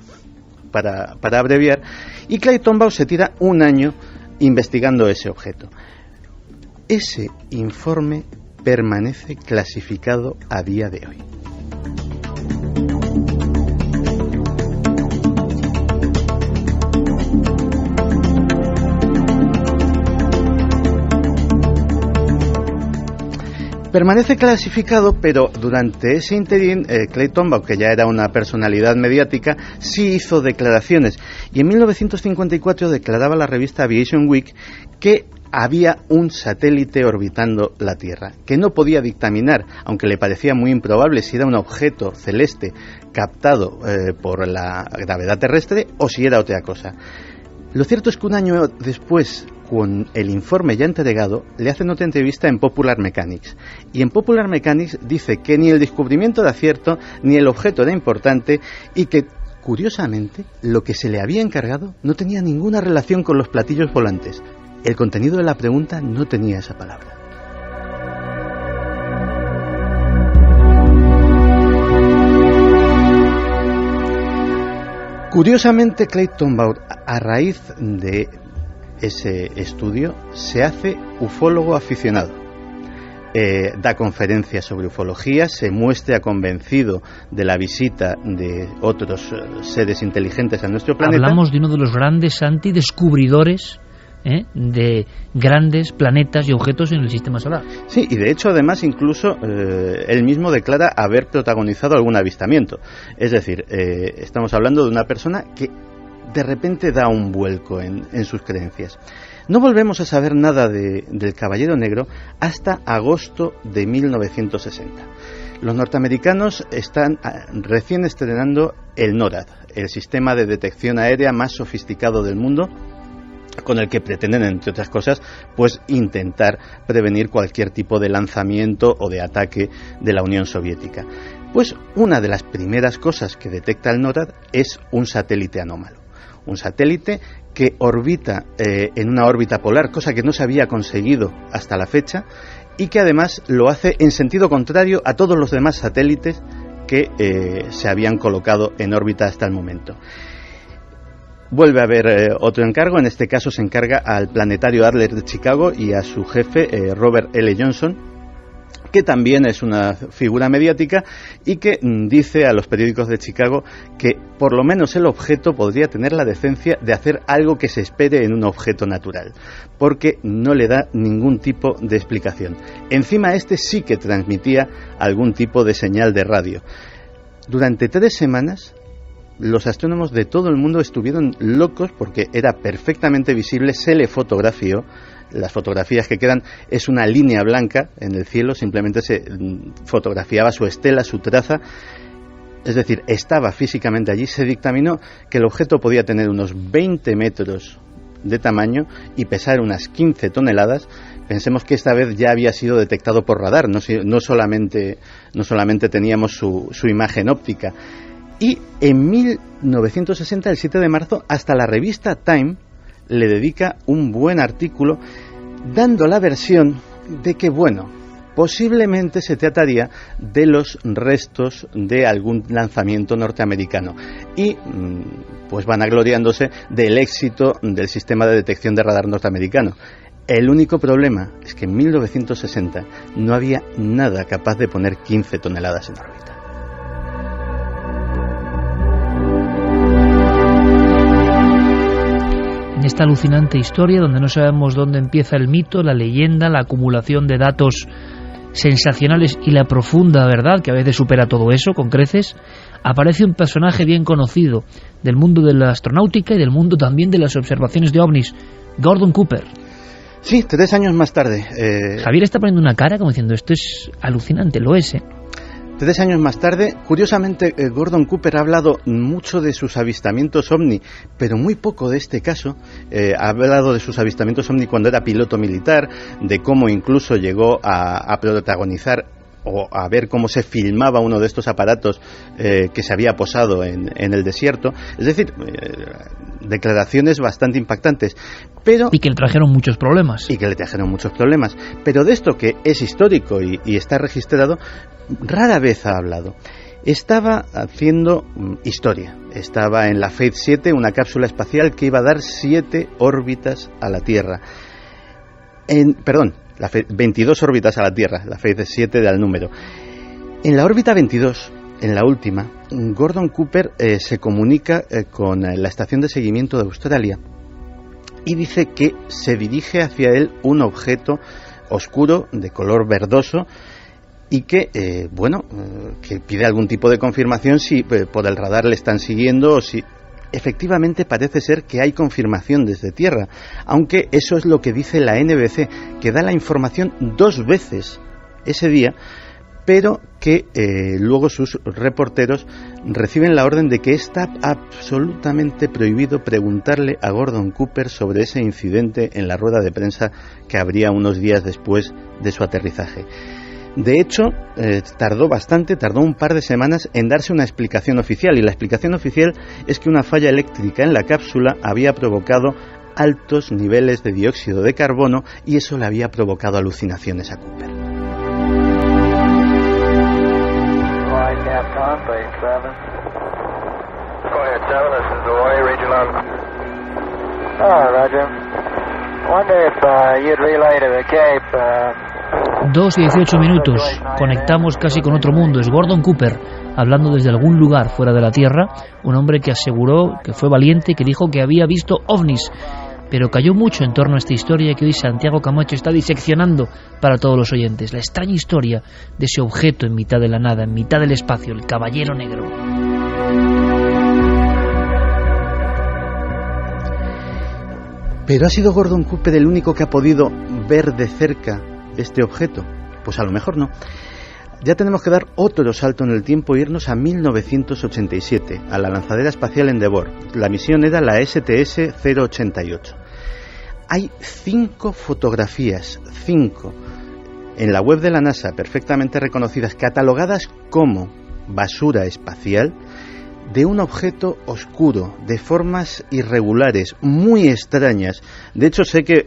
Speaker 5: para abreviar. Y Clyde Tombaugh se tira un año investigando ese objeto. Ese informe permanece clasificado a día de hoy. Permanece clasificado, pero durante ese interín, Clyde Tombaugh, que ya era una personalidad mediática, sí hizo declaraciones. Y en 1954 declaraba la revista Aviation Week que había un satélite orbitando la Tierra, que no podía dictaminar, aunque le parecía muy improbable, si era un objeto celeste captado por la gravedad terrestre o si era otra cosa. Lo cierto es que un año después, con el informe ya entregado, le hacen otra entrevista en Popular Mechanics. Y en Popular Mechanics dice que ni el descubrimiento era cierto, ni el objeto era importante, y que, curiosamente, lo que se le había encargado no tenía ninguna relación con los platillos volantes. El contenido de la pregunta no tenía esa palabra. Curiosamente, Clyde Tombaugh, a raíz de ese estudio, se hace ufólogo aficionado. Da conferencias sobre ufología, se muestra convencido de la visita de otros seres inteligentes a nuestro planeta.
Speaker 1: Hablamos de uno de los grandes antidescubridores de grandes planetas y objetos en el sistema solar.
Speaker 5: Sí, y de hecho además incluso él mismo declara haber protagonizado algún avistamiento. Es decir, estamos hablando de una persona que de repente da un vuelco en sus creencias. No volvemos a saber nada del Caballero Negro hasta agosto de 1960. Los norteamericanos están recién estrenando el NORAD, el sistema de detección aérea más sofisticado del mundo, con el que pretenden, entre otras cosas, pues intentar prevenir cualquier tipo de lanzamiento o de ataque de la Unión Soviética. Pues una de las primeras cosas que detecta el NORAD es un satélite anómalo. Un satélite que orbita en una órbita polar, cosa que no se había conseguido hasta la fecha, y que además lo hace en sentido contrario a todos los demás satélites que se habían colocado en órbita hasta el momento. Vuelve a haber otro encargo, en este caso se encarga al Planetario Adler de Chicago y a su jefe, Robert L. Johnson, que también es una figura mediática y que dice a los periódicos de Chicago que por lo menos el objeto podría tener la decencia de hacer algo que se espere en un objeto natural, porque no le da ningún tipo de explicación. Encima este sí que transmitía algún tipo de señal de radio. Durante 3 semanas los astrónomos de todo el mundo estuvieron locos porque era perfectamente visible, se le fotografió. Las fotografías que quedan es una línea blanca en el cielo, simplemente se fotografiaba su estela, su traza, es decir, estaba físicamente allí. Se dictaminó que el objeto podía tener unos 20 metros de tamaño y pesar unas 15 toneladas. Pensemos que esta vez ya había sido detectado por radar, no solamente teníamos su imagen óptica. Y en 1960, el 7 de marzo, hasta la revista Time le dedica un buen artículo dando la versión de que, bueno, posiblemente se trataría de los restos de algún lanzamiento norteamericano y pues vanagloriándose del éxito del sistema de detección de radar norteamericano. El único problema es que en 1960 no había nada capaz de poner 15 toneladas en órbita.
Speaker 1: En esta alucinante historia, donde no sabemos dónde empieza el mito, la leyenda, la acumulación de datos sensacionales y la profunda verdad, que a veces supera todo eso con creces, aparece un personaje bien conocido del mundo de la astronáutica y del mundo también de las observaciones de ovnis, Gordon Cooper.
Speaker 5: Sí, 3 años más tarde.
Speaker 1: Javier está poniendo una cara como diciendo, esto es alucinante, lo es,
Speaker 5: 3 años más tarde, curiosamente, Gordon Cooper ha hablado mucho de sus avistamientos ovni, pero muy poco de este caso. Ha hablado de sus avistamientos ovni cuando era piloto militar, de cómo incluso llegó a protagonizar o a ver cómo se filmaba uno de estos aparatos que se había posado en el desierto. Es decir, declaraciones bastante impactantes. Pero,
Speaker 1: y que le trajeron muchos problemas.
Speaker 5: Pero de esto que es histórico y está registrado, rara vez ha hablado. Estaba haciendo historia. Estaba en la Faith 7, una cápsula espacial que iba a dar 7 órbitas a la Tierra. 22 órbitas a la Tierra, la Faith 7 da el número. En la órbita 22, en la última, Gordon Cooper se comunica con la estación de seguimiento de Australia y dice que se dirige hacia él un objeto oscuro de color verdoso y que, que pide algún tipo de confirmación si por el radar le están siguiendo o si efectivamente parece ser que hay confirmación desde tierra, aunque eso es lo que dice la NBC, que da la información 2 veces ese día, pero que luego sus reporteros reciben la orden de que está absolutamente prohibido preguntarle a Gordon Cooper sobre ese incidente en la rueda de prensa que habría unos días después de su aterrizaje. De hecho, tardó un par de semanas en darse una explicación oficial, y la explicación oficial es que una falla eléctrica en la cápsula había provocado altos niveles de dióxido de carbono y eso le había provocado alucinaciones a Cooper.
Speaker 7: Roger. Wonder if you'd relay to the Cape.
Speaker 1: 2:18 minutos, conectamos casi con otro mundo. Es Gordon Cooper hablando desde algún lugar fuera de la Tierra, un hombre que aseguró que fue valiente, que dijo que había visto ovnis, pero cayó mucho en torno a esta historia que hoy Santiago Camacho está diseccionando para todos los oyentes, la extraña historia de ese objeto en mitad de la nada, en mitad del espacio, el Caballero Negro.
Speaker 5: ¿Pero ha sido Gordon Cooper el único que ha podido ver de cerca este objeto? Pues a lo mejor no. Ya tenemos que dar otro salto en el tiempo e irnos a 1987, a la lanzadera espacial Endeavour. La misión era la STS-088. Hay 5 fotografías, 5, en la web de la NASA, perfectamente reconocidas, catalogadas como basura espacial, de un objeto oscuro, de formas irregulares, muy extrañas. De hecho, sé que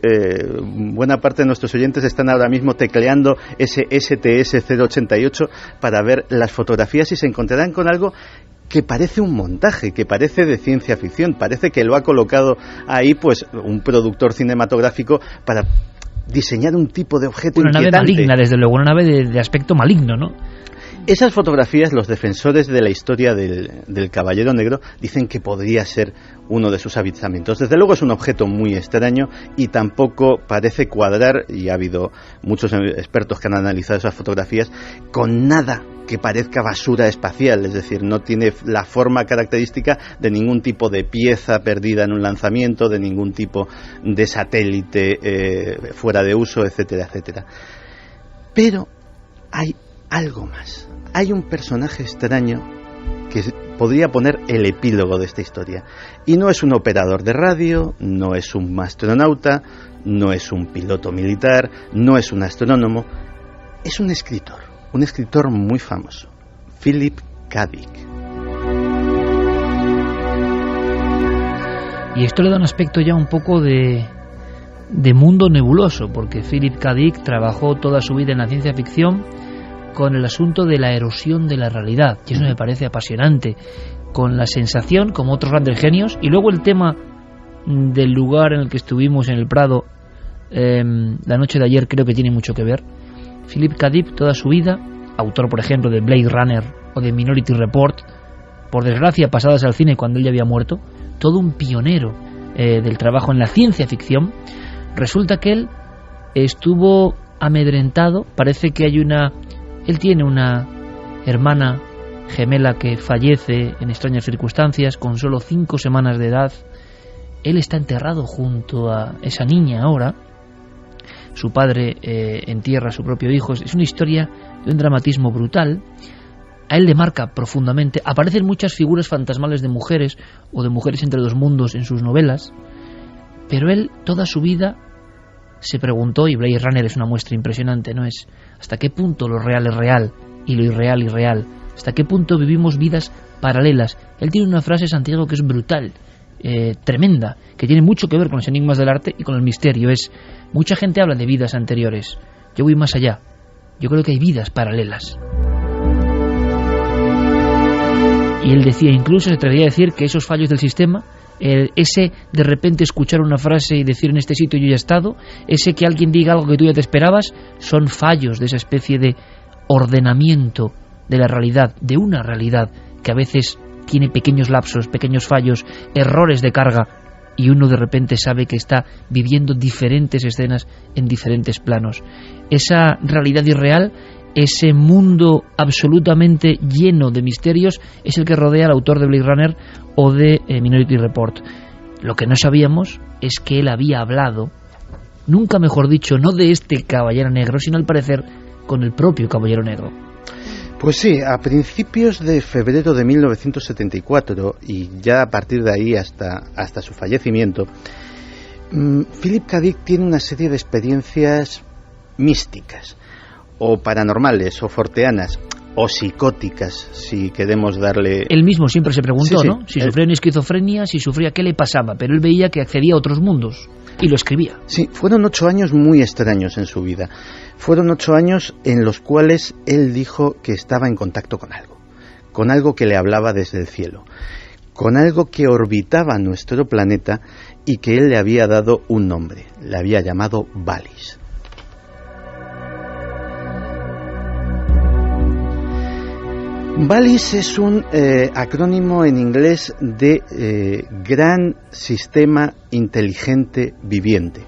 Speaker 5: buena parte de nuestros oyentes están ahora mismo tecleando ese STS-088 para ver las fotografías y se encontrarán con algo que parece un montaje, que parece de ciencia ficción, parece que lo ha colocado ahí pues un productor cinematográfico para diseñar un tipo de objeto inquietante.
Speaker 1: Una nave maligna, desde luego, una nave de aspecto maligno, ¿no?
Speaker 5: Esas fotografías, los defensores de la historia del Caballero Negro dicen que podría ser uno de sus avistamientos. Desde luego es un objeto muy extraño y tampoco parece cuadrar, y ha habido muchos expertos que han analizado esas fotografías, con nada que parezca basura espacial, es decir, no tiene la forma característica de ningún tipo de pieza perdida en un lanzamiento, de ningún tipo de satélite fuera de uso, etcétera, etcétera. Pero hay algo más. Hay un personaje extraño que podría poner el epílogo de esta historia. Y no es un operador de radio, no es un astronauta, no es un piloto militar, no es un astrónomo, es un escritor muy famoso, Philip K. Dick.
Speaker 1: Y esto le da un aspecto ya un poco de mundo nebuloso, porque Philip K. Dick trabajó toda su vida en la ciencia ficción con el asunto de la erosión de la realidad, y eso me parece apasionante, con la sensación, como otros grandes genios, y luego el tema del lugar en el que estuvimos en el Prado la noche de ayer creo que tiene mucho que ver. Philip K. Dick, toda su vida, autor por ejemplo de Blade Runner o de Minority Report, por desgracia pasadas al cine cuando él ya había muerto, todo un pionero del trabajo en la ciencia ficción. Resulta que él estuvo amedrentado, parece que él tiene una hermana gemela que fallece en extrañas circunstancias con solo 5 semanas de edad. Él está enterrado junto a esa niña ahora. Su padre entierra a su propio hijo. Es una historia de un dramatismo brutal. A él le marca profundamente. Aparecen muchas figuras fantasmales de mujeres o de mujeres entre dos mundos en sus novelas, pero él toda su vida se preguntó, y Blade Runner es una muestra impresionante, ¿no? Es hasta qué punto lo real es real y lo irreal irreal, hasta qué punto vivimos vidas paralelas. Él tiene una frase, Santiago, que es brutal, tremenda, que tiene mucho que ver con los enigmas del arte y con el misterio. Mucha gente habla de vidas anteriores, yo voy más allá, yo creo que hay vidas paralelas. Y él decía, incluso se atrevería a decir que esos fallos del sistema, ese de repente escuchar una frase y decir en este sitio yo ya he estado, ese que alguien diga algo que tú ya te esperabas, son fallos de esa especie de ordenamiento de la realidad, de una realidad que a veces tiene pequeños lapsos, pequeños fallos, errores de carga, y uno de repente sabe que está viviendo diferentes escenas en diferentes planos. Esa realidad irreal, ese mundo absolutamente lleno de misterios, es el que rodea al autor de Blade Runner o de Minority Report. Lo que no sabíamos es que él había hablado, nunca mejor dicho, no de este Caballero Negro, sino al parecer con el propio Caballero Negro.
Speaker 5: Pues sí, a principios de febrero de 1974, y ya a partir de ahí hasta su fallecimiento, Philip K. Dick tiene una serie de experiencias místicas, o paranormales, o forteanas, o psicóticas, si queremos darle... Él
Speaker 1: mismo siempre se preguntó,
Speaker 5: sí,
Speaker 1: ¿no? Si sufría una esquizofrenia, si sufría, ¿qué le pasaba? Pero él veía que accedía a otros mundos, y lo escribía.
Speaker 5: Sí, fueron 8 años muy extraños en su vida. Fueron 8 años en los cuales él dijo que estaba en contacto con algo que le hablaba desde el cielo, con algo que orbitaba nuestro planeta y que él le había dado un nombre, le había llamado Valis. Valis es un acrónimo en inglés de Gran Sistema Inteligente Viviente.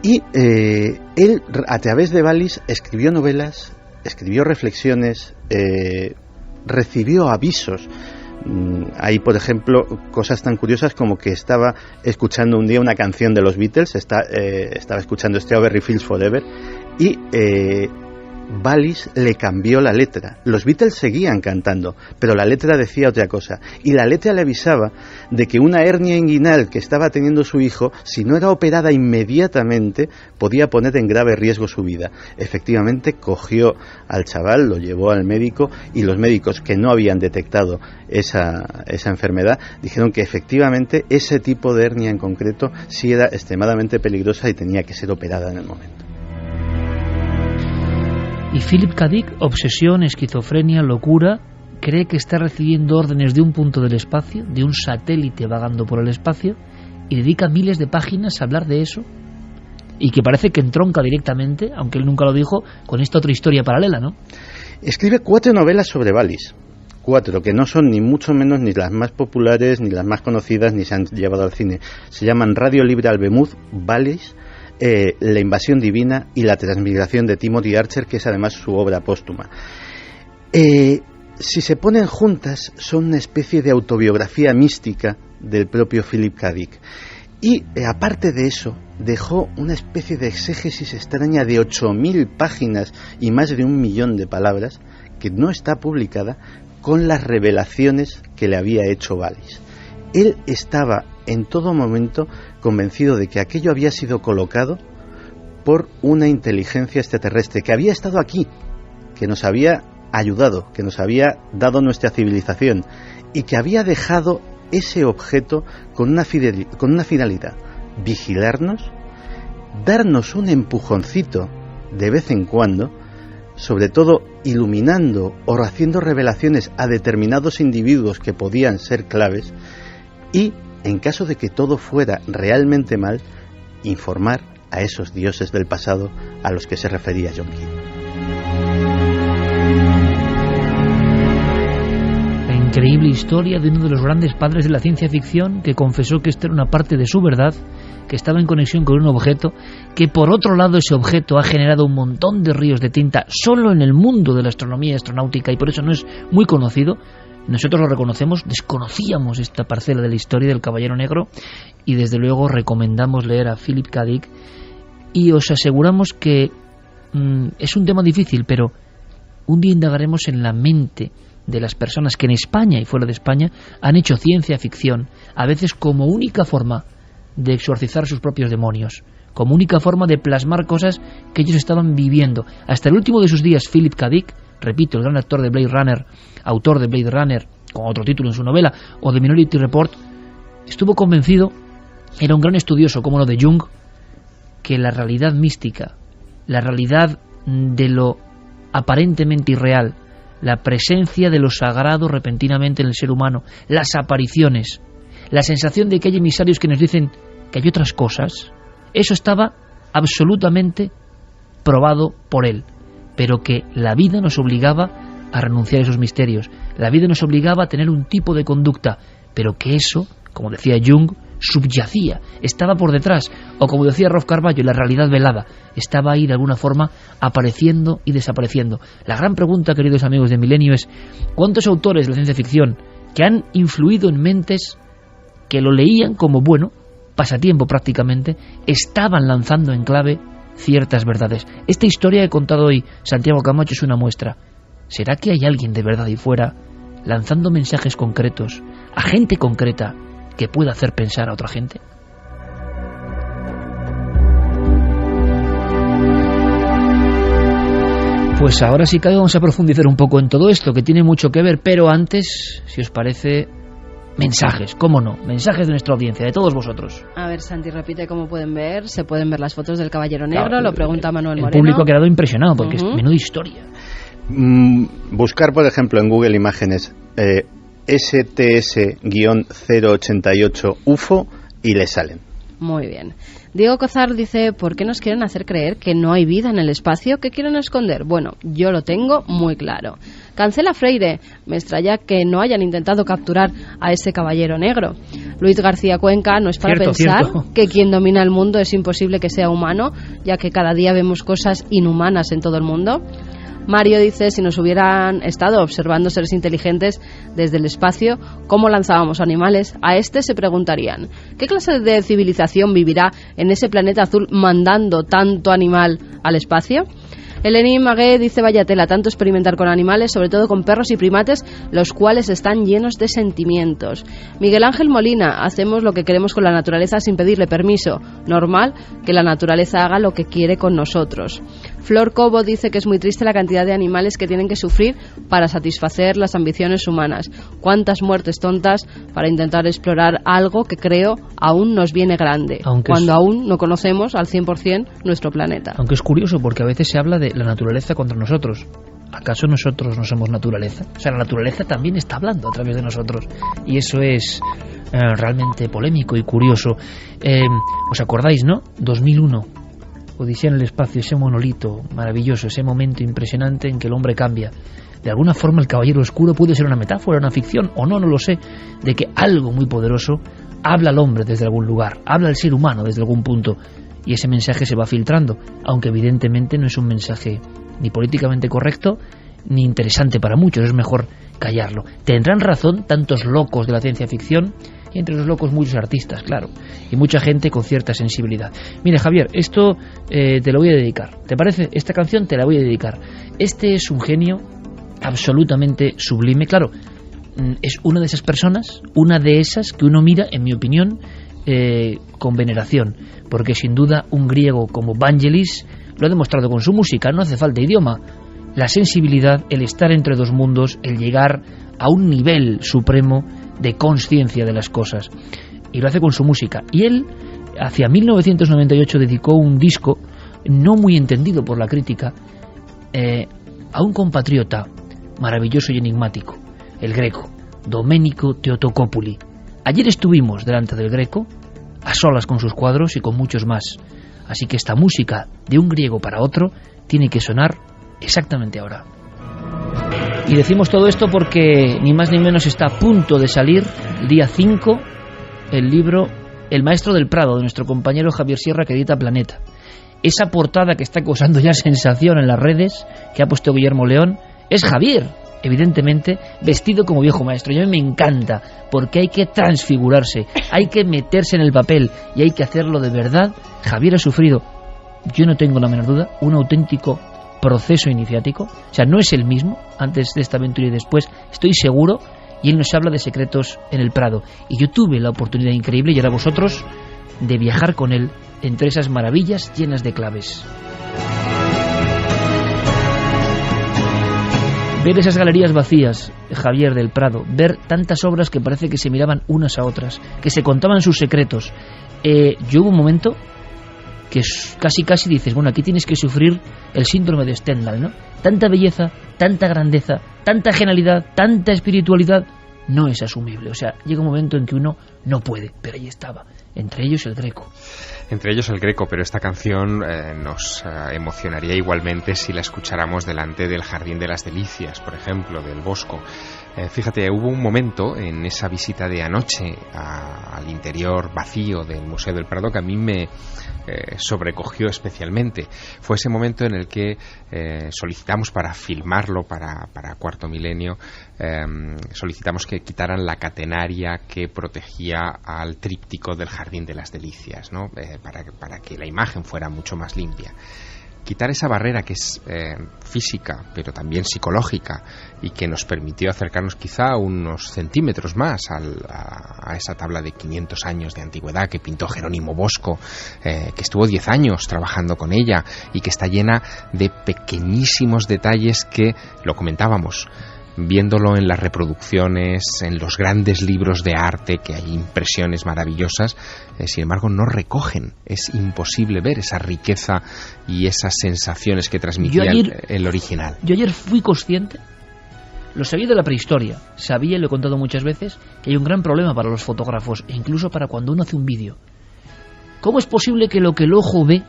Speaker 5: Y él, a través de Valis, escribió novelas, escribió reflexiones, recibió avisos. Hay, por ejemplo, cosas tan curiosas como que estaba escuchando un día una canción de los Beatles, estaba escuchando Strawberry Fields Forever, y Wallis le cambió la letra. Los Beatles seguían cantando, pero la letra decía otra cosa. Y la letra le avisaba de que una hernia inguinal que estaba teniendo su hijo, si no era operada inmediatamente, podía poner en grave riesgo su vida. Efectivamente, cogió al chaval, lo llevó al médico, y los médicos que no habían detectado esa enfermedad dijeron que efectivamente ese tipo de hernia en concreto sí era extremadamente peligrosa y tenía que ser operada en el momento.
Speaker 1: Y Philip K. Dick, obsesión, esquizofrenia, locura, cree que está recibiendo órdenes de un punto del espacio, de un satélite vagando por el espacio, y dedica miles de páginas a hablar de eso, y que parece que entronca directamente, aunque él nunca lo dijo, con esta otra historia paralela, ¿no?
Speaker 5: Escribe 4 novelas sobre Wallis. 4, que no son ni mucho menos ni las más populares, ni las más conocidas, ni se han llevado al cine. Se llaman Radio Libre Albemuz, Wallis, La invasión divina y La transmigración de Timothy Archer, que es además su obra póstuma. Si se ponen juntas, son una especie de autobiografía mística del propio Philip K. Dick. Y aparte de eso, dejó una especie de exégesis extraña de 8.000 páginas y más de 1 millón de palabras, que no está publicada, con las revelaciones que le había hecho Wallis. Él estaba en todo momento convencido de que aquello había sido colocado por una inteligencia extraterrestre que había estado aquí, que nos había ayudado, que nos había dado nuestra civilización y que había dejado ese objeto con una finalidad: vigilarnos, darnos un empujoncito de vez en cuando, sobre todo iluminando o haciendo revelaciones a determinados individuos que podían ser claves, y en caso de que todo fuera realmente mal, informar a esos dioses del pasado a los que se refería John Keel.
Speaker 1: La increíble historia de uno de los grandes padres de la ciencia ficción, que confesó que esta era una parte de su verdad, que estaba en conexión con un objeto, que por otro lado ese objeto ha generado un montón de ríos de tinta solo en el mundo de la astronomía astronáutica, y por eso no es muy conocido. Nosotros lo reconocemos, desconocíamos esta parcela de la historia del Caballero Negro, y desde luego recomendamos leer a Philip K. Dick, y os aseguramos que es un tema difícil, pero un día indagaremos en la mente de las personas que en España y fuera de España han hecho ciencia ficción, a veces como única forma de exorcizar sus propios demonios, como única forma de plasmar cosas que ellos estaban viviendo. Hasta el último de sus días, Philip K. Dick, repito, el gran actor de Blade Runner, autor de Blade Runner, con otro título en su novela, o de Minority Report, estuvo convencido, era un gran estudioso como lo de Jung, que la realidad mística, la realidad de lo aparentemente irreal, la presencia de lo sagrado repentinamente en el ser humano, las apariciones, la sensación de que hay emisarios que nos dicen que hay otras cosas, eso estaba absolutamente probado por él, pero que la vida nos obligaba a renunciar a esos misterios, la vida nos obligaba a tener un tipo de conducta, pero que eso, como decía Jung, subyacía, estaba por detrás, o como decía Rolf Carballo, la realidad velada, estaba ahí de alguna forma apareciendo y desapareciendo. La gran pregunta, queridos amigos de Milenio, es ¿cuántos autores de la ciencia ficción que han influido en mentes que lo leían como, bueno, pasatiempo prácticamente, estaban lanzando en clave ciertas verdades? Esta historia que he contado hoy, Santiago Camacho, es una muestra. ¿Será que hay alguien de verdad ahí fuera lanzando mensajes concretos a gente concreta que pueda hacer pensar a otra gente? Pues ahora sí que vamos a profundizar un poco en todo esto, que tiene mucho que ver, pero antes, si os parece, mensajes, cómo no, mensajes de nuestra audiencia, de todos vosotros.
Speaker 6: A ver, Santi, repite cómo pueden ver. Se pueden ver las fotos del Caballero Negro, claro, lo pregunta Manuel Moreno.
Speaker 1: El público ha quedado impresionado porque es menuda historia.
Speaker 5: Buscar, por ejemplo, en Google Imágenes STS-088 UFO y le salen.
Speaker 6: Muy bien. Diego Cozar dice, ¿por qué nos quieren hacer creer que no hay vida en el espacio? ¿Qué quieren esconder? Bueno, yo lo tengo muy claro. Cancela Freire, me extraña que no hayan intentado capturar a ese Caballero Negro. Luis García Cuenca, no es para pensar que quien domina el mundo es imposible que sea humano, ya que cada día vemos cosas inhumanas en todo el mundo. Mario dice, si nos hubieran estado observando seres inteligentes desde el espacio, ¿cómo lanzábamos animales? A este se preguntarían, ¿qué clase de civilización vivirá en ese planeta azul mandando tanto animal al espacio? Eleni Magué dice: vaya tela, tanto experimentar con animales, sobre todo con perros y primates, los cuales están llenos de sentimientos. Miguel Ángel Molina: hacemos lo que queremos con la naturaleza sin pedirle permiso. Normal que la naturaleza haga lo que quiere con nosotros. Flor Cobo dice que es muy triste la cantidad de animales que tienen que sufrir para satisfacer las ambiciones humanas. Cuántas muertes tontas para intentar explorar algo que creo aún nos viene grande, cuando aún no conocemos al 100% nuestro planeta.
Speaker 1: Aunque es curioso porque a veces se habla de la naturaleza contra nosotros. ¿Acaso nosotros no somos naturaleza? O sea, la naturaleza también está hablando a través de nosotros. Y eso es realmente polémico y curioso. ¿Os acordáis, no? 2001. Odisea en el espacio, ese monolito maravilloso, ese momento impresionante en que el hombre cambia. De alguna forma el caballero oscuro puede ser una metáfora, una ficción, o no lo sé, de que algo muy poderoso habla al hombre desde algún lugar, habla al ser humano desde algún punto, y ese mensaje se va filtrando, aunque evidentemente no es un mensaje ni políticamente correcto, ni interesante para muchos, es mejor callarlo. Tendrán razón tantos locos de la ciencia ficción, y entre los locos muchos artistas, claro, y mucha gente con cierta sensibilidad. Mira, Javier, esto te lo voy a dedicar, ¿te parece? Esta canción te la voy a dedicar. Este es un genio absolutamente sublime, claro, es una de esas personas, una de esas que uno mira, en mi opinión, con veneración, porque sin duda un griego como Vangelis lo ha demostrado con su música, no hace falta idioma, la sensibilidad, el estar entre dos mundos, el llegar a un nivel supremo de conciencia de las cosas, y lo hace con su música. Y él, hacia 1998, dedicó un disco no muy entendido por la crítica a un compatriota maravilloso y enigmático, el Greco, Domenico Theotokopoulos. Ayer estuvimos delante del Greco, a solas con sus cuadros y con muchos más, así que esta música de un griego para otro tiene que sonar exactamente ahora. Y decimos todo esto porque ni más ni menos está a punto de salir, el día 5, el libro El Maestro del Prado, de nuestro compañero Javier Sierra, que edita Planeta. Esa portada que está causando ya sensación en las redes, que ha puesto Guillermo León, es Javier, evidentemente, vestido como viejo maestro. Y a mí me encanta, porque hay que transfigurarse, hay que meterse en el papel y hay que hacerlo de verdad. Javier ha sufrido, yo no tengo la menor duda, un auténtico proceso iniciático, o sea, no es el mismo antes de esta aventura y después, estoy seguro, y él nos habla de secretos en el Prado, y yo tuve la oportunidad increíble, y ahora vosotros, de viajar con él entre esas maravillas llenas de claves. Ver esas galerías vacías, Javier, del Prado, ver tantas obras que parece que se miraban unas a otras, que se contaban sus secretos. Yo hubo un momento que casi dices, bueno, aquí tienes que sufrir el síndrome de Stendhal, ¿no? Tanta belleza, tanta grandeza, tanta genialidad, tanta espiritualidad, no es asumible. O sea, llega un momento en que uno no puede, pero ahí estaba, entre ellos el Greco.
Speaker 3: Entre ellos el Greco, pero esta canción nos emocionaría igualmente si la escucháramos delante del Jardín de las Delicias, por ejemplo, del Bosco. Fíjate, hubo un momento en esa visita de anoche al interior vacío del Museo del Prado que a mí me sobrecogió especialmente. Fue ese momento en el que solicitamos para filmarlo para Cuarto Milenio, solicitamos que quitaran la catenaria que protegía al tríptico del Jardín de las Delicias, ¿no? Para que la imagen fuera mucho más limpia. Quitar esa barrera que es física, pero también psicológica, y que nos permitió acercarnos quizá unos centímetros más a esa tabla de 500 años de antigüedad que pintó Jerónimo Bosco, que estuvo 10 años trabajando con ella y que está llena de pequeñísimos detalles que, lo comentábamos, viéndolo en las reproducciones, en los grandes libros de arte, que hay impresiones maravillosas, sin embargo no recogen, es imposible ver esa riqueza y esas sensaciones que transmitía el original.
Speaker 1: Yo ayer fui consciente, lo sabía de la prehistoria, sabía, y lo he contado muchas veces, que hay un gran problema para los fotógrafos, e incluso para cuando uno hace un vídeo. ¿Cómo es posible que lo que el ojo ve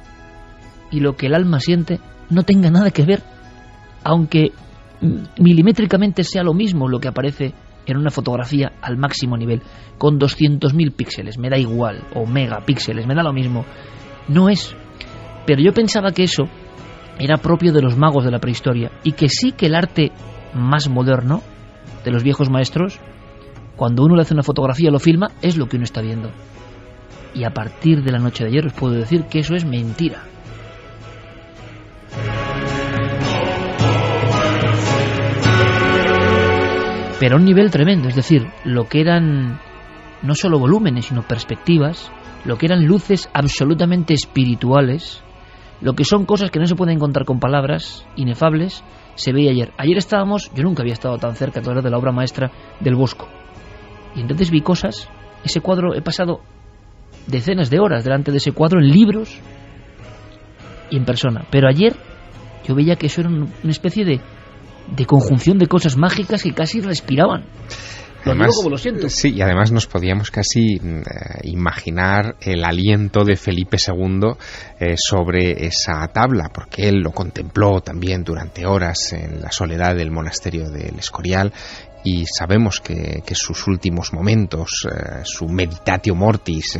Speaker 1: y lo que el alma siente no tenga nada que ver, aunque milimétricamente sea lo mismo lo que aparece en una fotografía al máximo nivel, con 200.000 píxeles, me da igual, o megapíxeles, me da lo mismo? No es. Pero yo pensaba que eso era propio de los magos de la prehistoria, y que sí, que el arte más moderno de los viejos maestros, cuando uno le hace una fotografía, lo filma, es lo que uno está viendo. Y a partir de la noche de ayer os puedo decir que eso es mentira. pero a un nivel tremendo, es decir, lo que eran no solo volúmenes, sino perspectivas, lo que eran luces absolutamente espirituales, lo que son cosas que no se pueden contar con palabras, inefables, se veía ayer. Ayer estábamos, yo nunca había estado tan cerca todavía de la obra maestra del Bosco, y entonces vi cosas. Ese cuadro, he pasado decenas de horas delante de ese cuadro en libros y en persona, pero ayer yo veía que eso era una especie de conjunción de cosas mágicas que casi respiraban.
Speaker 3: Además,
Speaker 1: digo como lo siento.
Speaker 3: Sí, y además nos podíamos casi imaginar el aliento de Felipe II sobre esa tabla, porque él lo contempló también durante horas en la soledad del monasterio del Escorial, y sabemos que sus últimos momentos, su meditatio mortis,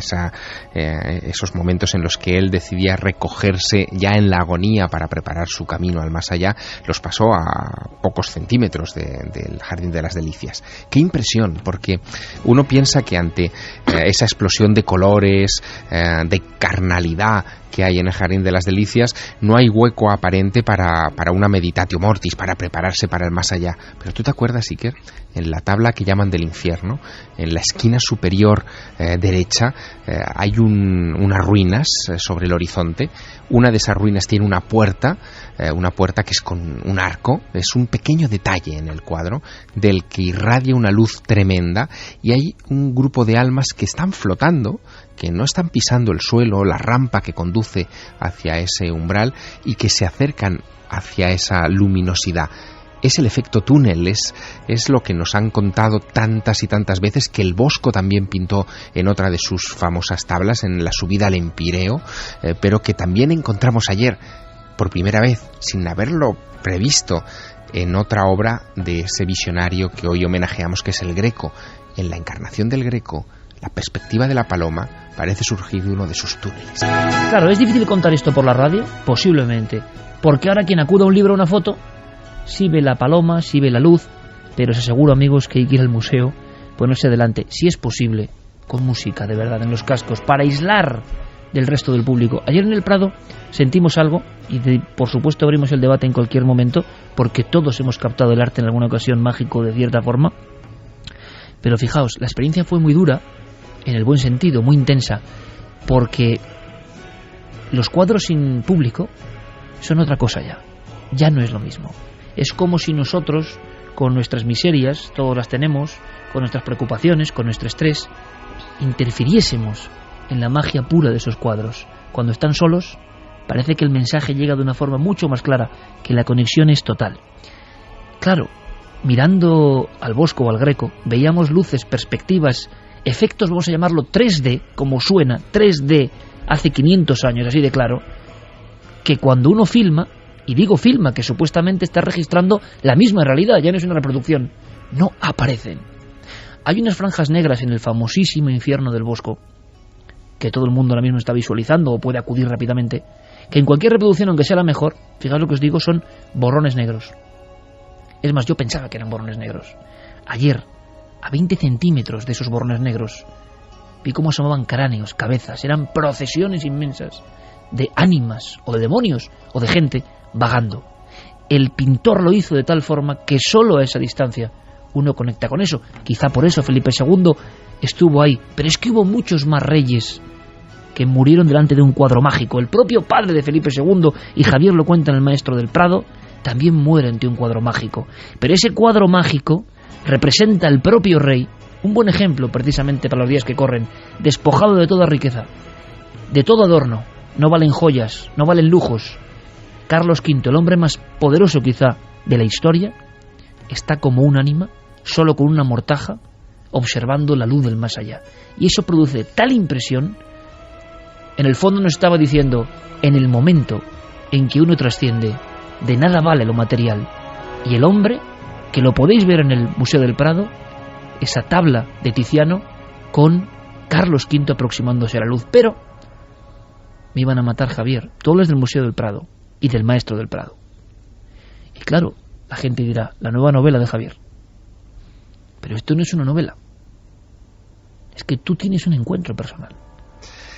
Speaker 3: esos momentos en los que él decidía recogerse ya en la agonía para preparar su camino al más allá, los pasó a pocos centímetros del Jardín de las Delicias. ¡Qué impresión! Porque uno piensa que ante esa explosión de colores, de carnalidad que hay en el Jardín de las Delicias, no hay hueco aparente para una meditatio mortis, para prepararse para el más allá. Pero ¿tú te acuerdas, Iker? En la tabla que llaman del infierno, en la esquina superior derecha, hay unas ruinas sobre el horizonte. Una de esas ruinas tiene una puerta que es con un arco. Es un pequeño detalle en el cuadro del que irradia una luz tremenda, y hay un grupo de almas que están flotando, que no están pisando el suelo, la rampa que conduce hacia ese umbral, y que se acercan hacia esa luminosidad. Es el efecto túnel, es lo que nos han contado tantas y tantas veces, que el Bosco también pintó en otra de sus famosas tablas, en la subida al Empireo, pero que también encontramos ayer, por primera vez, sin haberlo previsto, en otra obra de ese visionario que hoy homenajeamos, que es el Greco. En la encarnación del Greco, la perspectiva de la paloma parece surgir de uno de sus túneles.
Speaker 1: Claro, es difícil contar esto por la radio, posiblemente, porque ahora quien acuda a un libro o una foto sí ve la paloma, sí ve la luz, pero os aseguro, amigos, que hay que ir al museo, ponerse delante, si es posible, con música de verdad en los cascos, para aislar del resto del público. Ayer en el Prado sentimos algo, y por supuesto abrimos el debate en cualquier momento, porque todos hemos captado el arte en alguna ocasión mágico de cierta forma, pero fijaos, la experiencia fue muy dura, en el buen sentido, muy intensa, porque los cuadros sin público son otra cosa ya no es lo mismo. Es como si nosotros, con nuestras miserias, todas las tenemos, con nuestras preocupaciones, con nuestro estrés, interfiriésemos en la magia pura de esos cuadros. Cuando están solos, parece que el mensaje llega de una forma mucho más clara, que la conexión es total. Claro, mirando al Bosco o al Greco, veíamos luces, perspectivas, efectos, vamos a llamarlo 3D, como suena, 3D, hace 500 años, así de claro, que cuando uno filma, y digo filma, que supuestamente está registrando la misma realidad, ya no es una reproducción, no aparecen. Hay unas franjas negras en el famosísimo infierno del Bosco, que todo el mundo ahora mismo está visualizando o puede acudir rápidamente, que en cualquier reproducción, aunque sea la mejor, fijaos lo que os digo, son borrones negros. Es más, yo pensaba que eran borrones negros. Ayer, a 20 centímetros de esos borrones negros, vi cómo asomaban cráneos, cabezas, eran procesiones inmensas de ánimas, o de demonios, o de gente vagando. El pintor lo hizo de tal forma que solo a esa distancia uno conecta con eso. Quizá por eso Felipe II estuvo ahí, pero es que hubo muchos más reyes que murieron delante de un cuadro mágico. El propio padre de Felipe II, y Javier lo cuenta en El Maestro del Prado, también muere ante un cuadro mágico. Pero ese cuadro mágico representa al propio rey, un buen ejemplo precisamente para los días que corren, despojado de toda riqueza, de todo adorno, no valen joyas, no valen lujos. Carlos V, el hombre más poderoso quizá de la historia, está como un ánima, solo con una mortaja, observando la luz del más allá. Y eso produce tal impresión. En el fondo nos estaba diciendo, en el momento en que uno trasciende, de nada vale lo material. Y el hombre, que lo podéis ver en el Museo del Prado, esa tabla de Tiziano con Carlos V aproximándose a la luz. Pero me iban a matar, Javier. Tú hablas del Museo del Prado y del Maestro del Prado. Y claro, la gente dirá, la nueva novela de Javier. Pero esto no es una novela. Es que tú tienes un encuentro personal.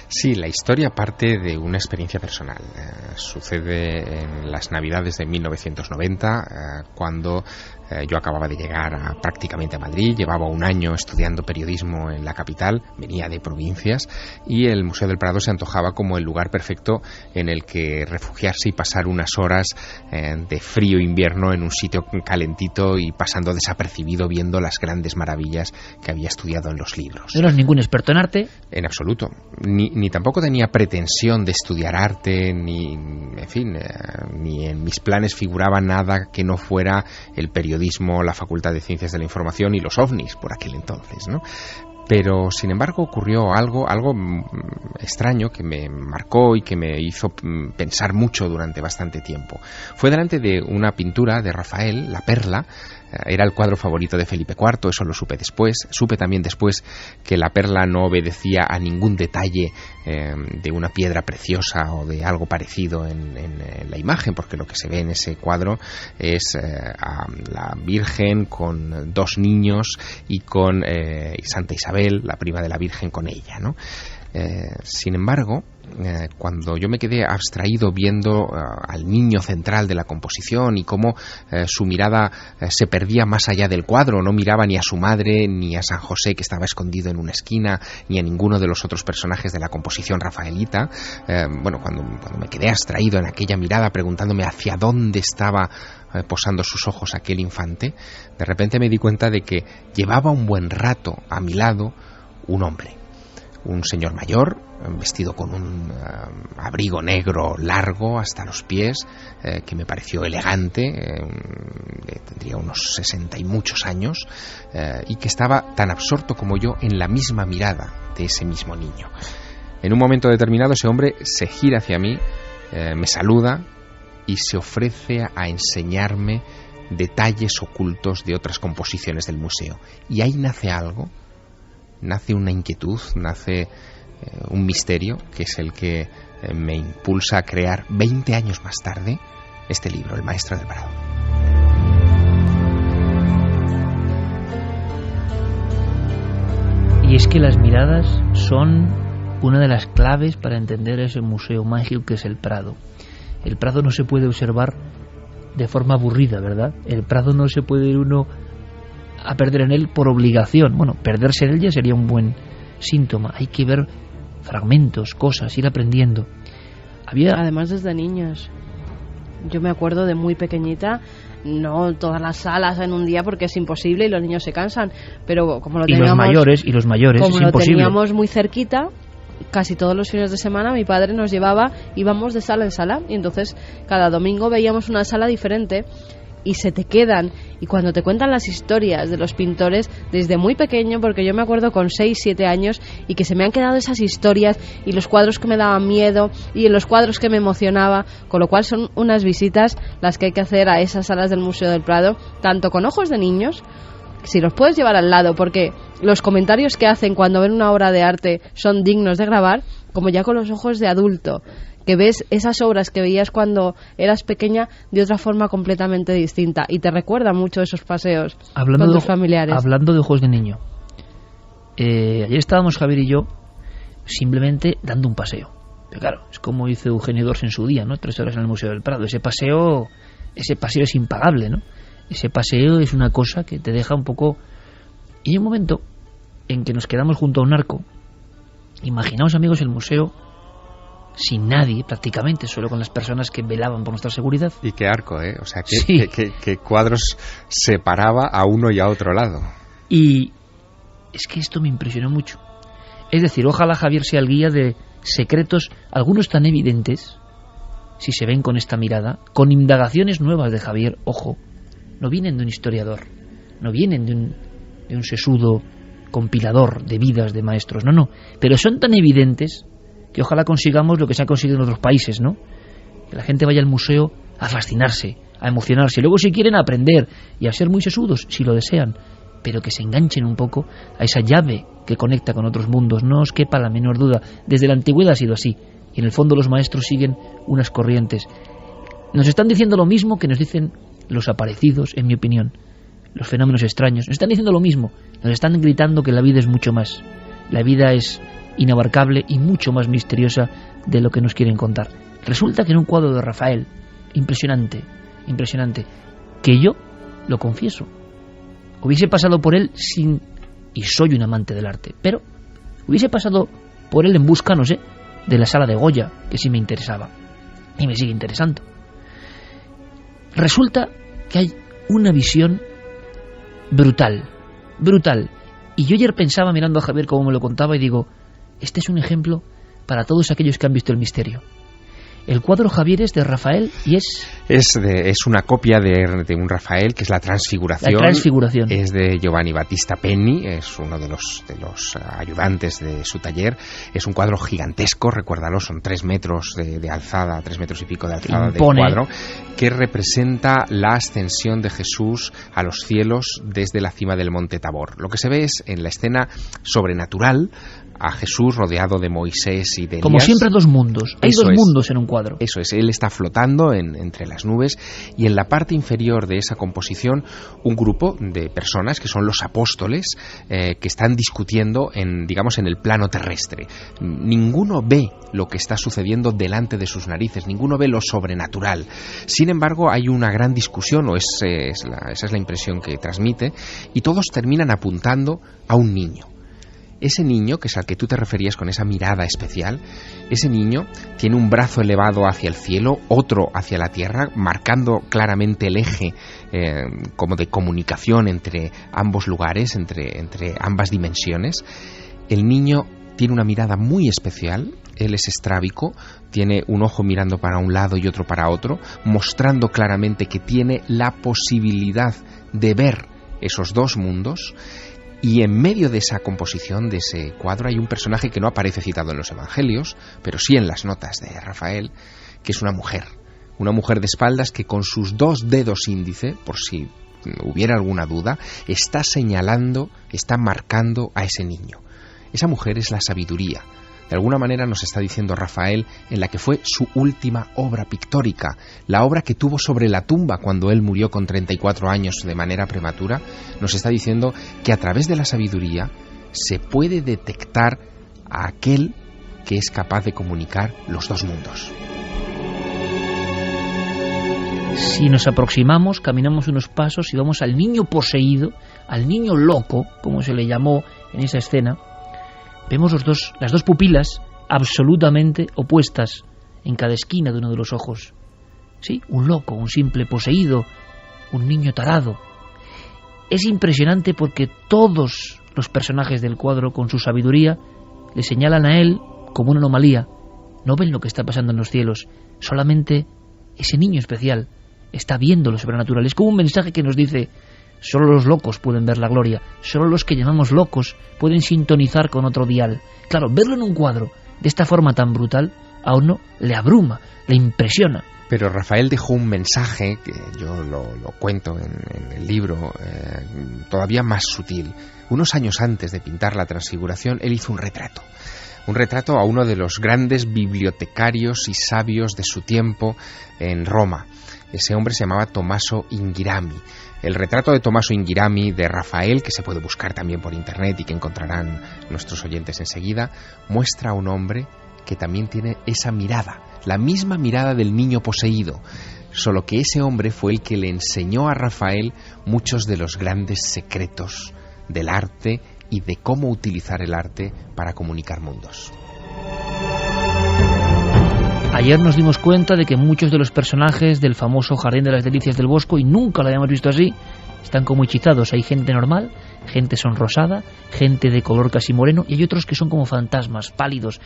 Speaker 3: Sí, la historia parte de una experiencia personal. Sucede en las Navidades de 1990, cuando Yo acababa de llegar prácticamente a Madrid, llevaba un año estudiando periodismo en la capital, venía de provincias, y el Museo del Prado se antojaba como el lugar perfecto en el que refugiarse y pasar unas horas de frío invierno en un sitio calentito y pasando desapercibido viendo las grandes maravillas que había estudiado en los libros.
Speaker 1: ¿No eras ningún experto en arte?
Speaker 3: En absoluto. Ni tampoco tenía pretensión de estudiar arte, ni en mis planes figuraba nada que no fuera el periodismo, la Facultad de Ciencias de la Información y los ovnis por aquel entonces, ¿no? Pero, sin embargo, ocurrió algo extraño que me marcó y que me hizo pensar mucho durante bastante tiempo. Fue delante de una pintura de Rafael, La Perla. Era el cuadro favorito de Felipe IV, eso lo supe después. Supe también después que la perla no obedecía a ningún detalle de una piedra preciosa o de algo parecido en la imagen, porque lo que se ve en ese cuadro es a la Virgen con 2 niños y con Santa Isabel, la prima de la Virgen, con ella, ¿no? Sin embargo, cuando yo me quedé abstraído viendo al niño central de la composición y cómo su mirada se perdía más allá del cuadro, no miraba ni a su madre, ni a San José que estaba escondido en una esquina, ni a ninguno de los otros personajes de la composición rafaelita, cuando me quedé abstraído en aquella mirada preguntándome hacia dónde estaba posando sus ojos aquel infante, de repente me di cuenta de que llevaba un buen rato a mi lado un hombre. Un señor mayor, vestido con un abrigo negro largo hasta los pies, que me pareció elegante, tendría unos 60 y muchos años, y que estaba tan absorto como yo en la misma mirada de ese mismo niño. En un momento determinado ese hombre se gira hacia mí, me saluda y se ofrece a enseñarme detalles ocultos de otras composiciones del museo. Y ahí nace algo. Nace una inquietud, nace un misterio, que es el que me impulsa a crear 20 años más tarde este libro, El Maestro del Prado.
Speaker 1: Y es que las miradas son una de las claves para entender ese museo mágico que es el Prado. El Prado no se puede observar de forma aburrida, ¿verdad? El Prado no se puede ir uno a perder en él por obligación. Bueno, perderse en él ya sería un buen síntoma. Hay que ver fragmentos, cosas, ir aprendiendo.
Speaker 6: Además, desde niños. Yo me acuerdo de muy pequeñita, no todas las salas en un día porque es imposible y los niños se cansan, pero como lo teníamos,
Speaker 1: y los mayores
Speaker 6: como
Speaker 1: es
Speaker 6: lo
Speaker 1: imposible.
Speaker 6: Teníamos muy cerquita, casi todos los fines de semana mi padre nos íbamos de sala en sala, y entonces cada domingo veíamos una sala diferente. Y se te quedan, y cuando te cuentan las historias de los pintores desde muy pequeño, porque yo me acuerdo con 6, 7 años, y que se me han quedado esas historias, y los cuadros que me daban miedo, y los cuadros que me emocionaba, con lo cual son unas visitas las que hay que hacer a esas salas del Museo del Prado, tanto con ojos de niños, si los puedes llevar al lado, porque los comentarios que hacen cuando ven una obra de arte son dignos de grabar, como ya con los ojos de adulto, que ves esas obras que veías cuando eras pequeña de otra forma completamente distinta, y te recuerda mucho esos paseos con tus familiares.
Speaker 1: Hablando de ojos de niño, ayer estábamos Javier y yo simplemente dando un paseo. Pero claro, es como hizo Eugenio Dors en su día, ¿no? 3 horas en el Museo del Prado. Ese paseo es impagable, ¿no? Ese paseo es una cosa que te deja un poco... Y hay un momento en que nos quedamos junto a un arco. Imaginaos, amigos, el museo sin nadie prácticamente, solo con las personas que velaban por nuestra seguridad.
Speaker 3: Y qué arco, ¿eh? O sea, qué cuadros separaba a uno y a otro lado.
Speaker 1: Y es que esto me impresionó mucho. Es decir, ojalá Javier sea el guía de secretos, algunos tan evidentes, si se ven con esta mirada, con indagaciones nuevas de Javier, ojo, no vienen de un historiador, no vienen de un sesudo compilador de vidas de maestros, no, pero son tan evidentes que ojalá consigamos lo que se ha conseguido en otros países, ¿no? Que la gente vaya al museo a fascinarse, a emocionarse, luego si quieren a aprender y a ser muy sesudos, si lo desean, pero que se enganchen un poco a esa llave que conecta con otros mundos. No os quepa la menor duda, desde la antigüedad ha sido así, y en el fondo los maestros siguen unas corrientes. Nos están diciendo lo mismo que nos dicen los aparecidos, en mi opinión, los fenómenos extraños. Nos están diciendo lo mismo, nos están gritando que la vida es mucho más. La vida es inabarcable y mucho más misteriosa de lo que nos quieren contar. Resulta que en un cuadro de Rafael, impresionante, que yo lo confieso. Hubiese pasado por él sin... y soy un amante del arte, pero hubiese pasado por él en busca, no sé, de la sala de Goya, que sí me interesaba, y me sigue interesando. Resulta que hay una visión brutal, brutal. Y yo ayer pensaba, mirando a Javier cómo me lo contaba, y digo, este es un ejemplo para todos aquellos que han visto el misterio. El cuadro, Javier, es de Rafael y es
Speaker 3: una copia de un Rafael, que es la Transfiguración.
Speaker 1: La Transfiguración.
Speaker 3: Es de Giovanni Battista Penni, es uno de los ayudantes de su taller. Es un cuadro gigantesco, recuérdalo, son 3 metros de alzada, 3 metros y pico de alzada del cuadro, que representa la ascensión de Jesús a los cielos desde la cima del monte Tabor. Lo que se ve es, en la escena sobrenatural, a Jesús rodeado de Moisés y de Elías.
Speaker 1: Como siempre, 2 mundos. Hay 2 mundos en un cuadro.
Speaker 3: Eso es, él está flotando entre las nubes, y en la parte inferior de esa composición un grupo de personas que son los apóstoles, que están discutiendo en el plano terrestre. Ninguno ve lo que está sucediendo delante de sus narices, ninguno ve lo sobrenatural. Sin embargo, hay una gran discusión, o esa es la impresión que transmite, y todos terminan apuntando a un niño. Ese niño, que es al que tú te referías con esa mirada especial, ese niño tiene un brazo elevado hacia el cielo, otro hacia la tierra, marcando claramente el eje como de comunicación entre ambos lugares, entre ambas dimensiones. El niño tiene una mirada muy especial, él es estrábico, tiene un ojo mirando para un lado y otro para otro, mostrando claramente que tiene la posibilidad de ver esos 2 mundos. Y en medio de esa composición, de ese cuadro, hay un personaje que no aparece citado en los evangelios, pero sí en las notas de Rafael, que es una mujer de espaldas que con sus 2 dedos índice, por si hubiera alguna duda, está señalando, está marcando a ese niño. Esa mujer es la sabiduría. De alguna manera nos está diciendo Rafael, en la que fue su última obra pictórica, la obra que tuvo sobre la tumba cuando él murió con 34 años de manera prematura, nos está diciendo que a través de la sabiduría se puede detectar a aquel que es capaz de comunicar los 2 mundos.
Speaker 1: Si nos aproximamos, caminamos unos pasos y vamos al niño poseído, al niño loco, como se le llamó en esa escena, vemos las dos pupilas absolutamente opuestas en cada esquina de uno de los ojos. Sí, un loco, un simple poseído, un niño tarado. Es impresionante porque todos los personajes del cuadro, con su sabiduría, le señalan a él como una anomalía. No ven lo que está pasando en los cielos, solamente ese niño especial está viendo lo sobrenatural. Es como un mensaje que nos dice: solo los locos pueden ver la gloria, solo los que llamamos locos pueden sintonizar con otro dial. Claro, verlo en un cuadro de esta forma tan brutal a uno le abruma, le impresiona.
Speaker 3: Pero Rafael dejó un mensaje, que yo lo cuento en el libro, todavía más sutil. Unos años antes de pintar la Transfiguración, él hizo un retrato a uno de los grandes bibliotecarios y sabios de su tiempo en Roma. Ese hombre se llamaba Tommaso Inghirami. El retrato de Tommaso Inghirami de Rafael, que se puede buscar también por internet y que encontrarán nuestros oyentes enseguida, muestra a un hombre que también tiene esa mirada, la misma mirada del niño poseído, solo que ese hombre fue el que le enseñó a Rafael muchos de los grandes secretos del arte y de cómo utilizar el arte para comunicar mundos.
Speaker 1: Ayer nos dimos cuenta de que muchos de los personajes del famoso Jardín de las Delicias del Bosco, y nunca lo habíamos visto así, están como hechizados. Hay gente normal, gente sonrosada, gente de color casi moreno, y hay otros que son como fantasmas, pálidos.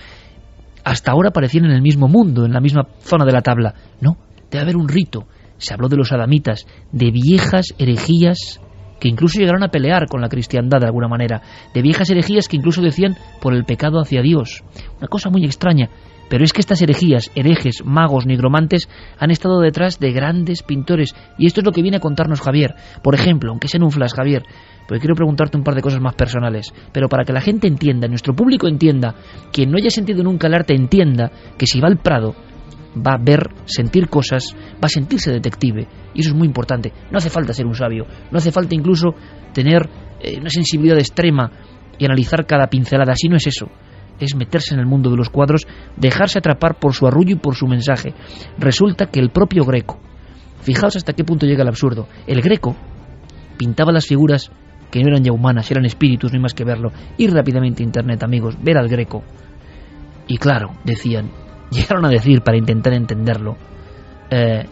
Speaker 1: Hasta ahora parecían en el mismo mundo, en la misma zona de la tabla. No, debe haber un rito. Se habló de los adamitas, de viejas herejías que incluso llegaron a pelear con la cristiandad de alguna manera, de viejas herejías que incluso decían por el pecado hacia Dios. Una cosa muy extraña. Pero es que estas herejías, herejes, magos, nigromantes, han estado detrás de grandes pintores. Y esto es lo que viene a contarnos Javier. Por ejemplo, aunque sea en un flash, Javier, porque quiero preguntarte un par de cosas más personales, pero para que la gente entienda, nuestro público entienda, quien no haya sentido nunca el arte entienda que si va al Prado va a ver, sentir cosas, va a sentirse detective. Y eso es muy importante. No hace falta ser un sabio, no hace falta incluso tener una sensibilidad extrema y analizar cada pincelada. Así no es eso. Es meterse en el mundo de los cuadros, dejarse atrapar por su arrullo y por su mensaje. Resulta que el propio Greco, fijaos hasta qué punto llega el absurdo, el Greco pintaba las figuras que no eran ya humanas, eran espíritus, no hay más que verlo. Ir rápidamente a internet, amigos, ver al Greco. Y claro, decían, llegaron a decir, para intentar entenderlo,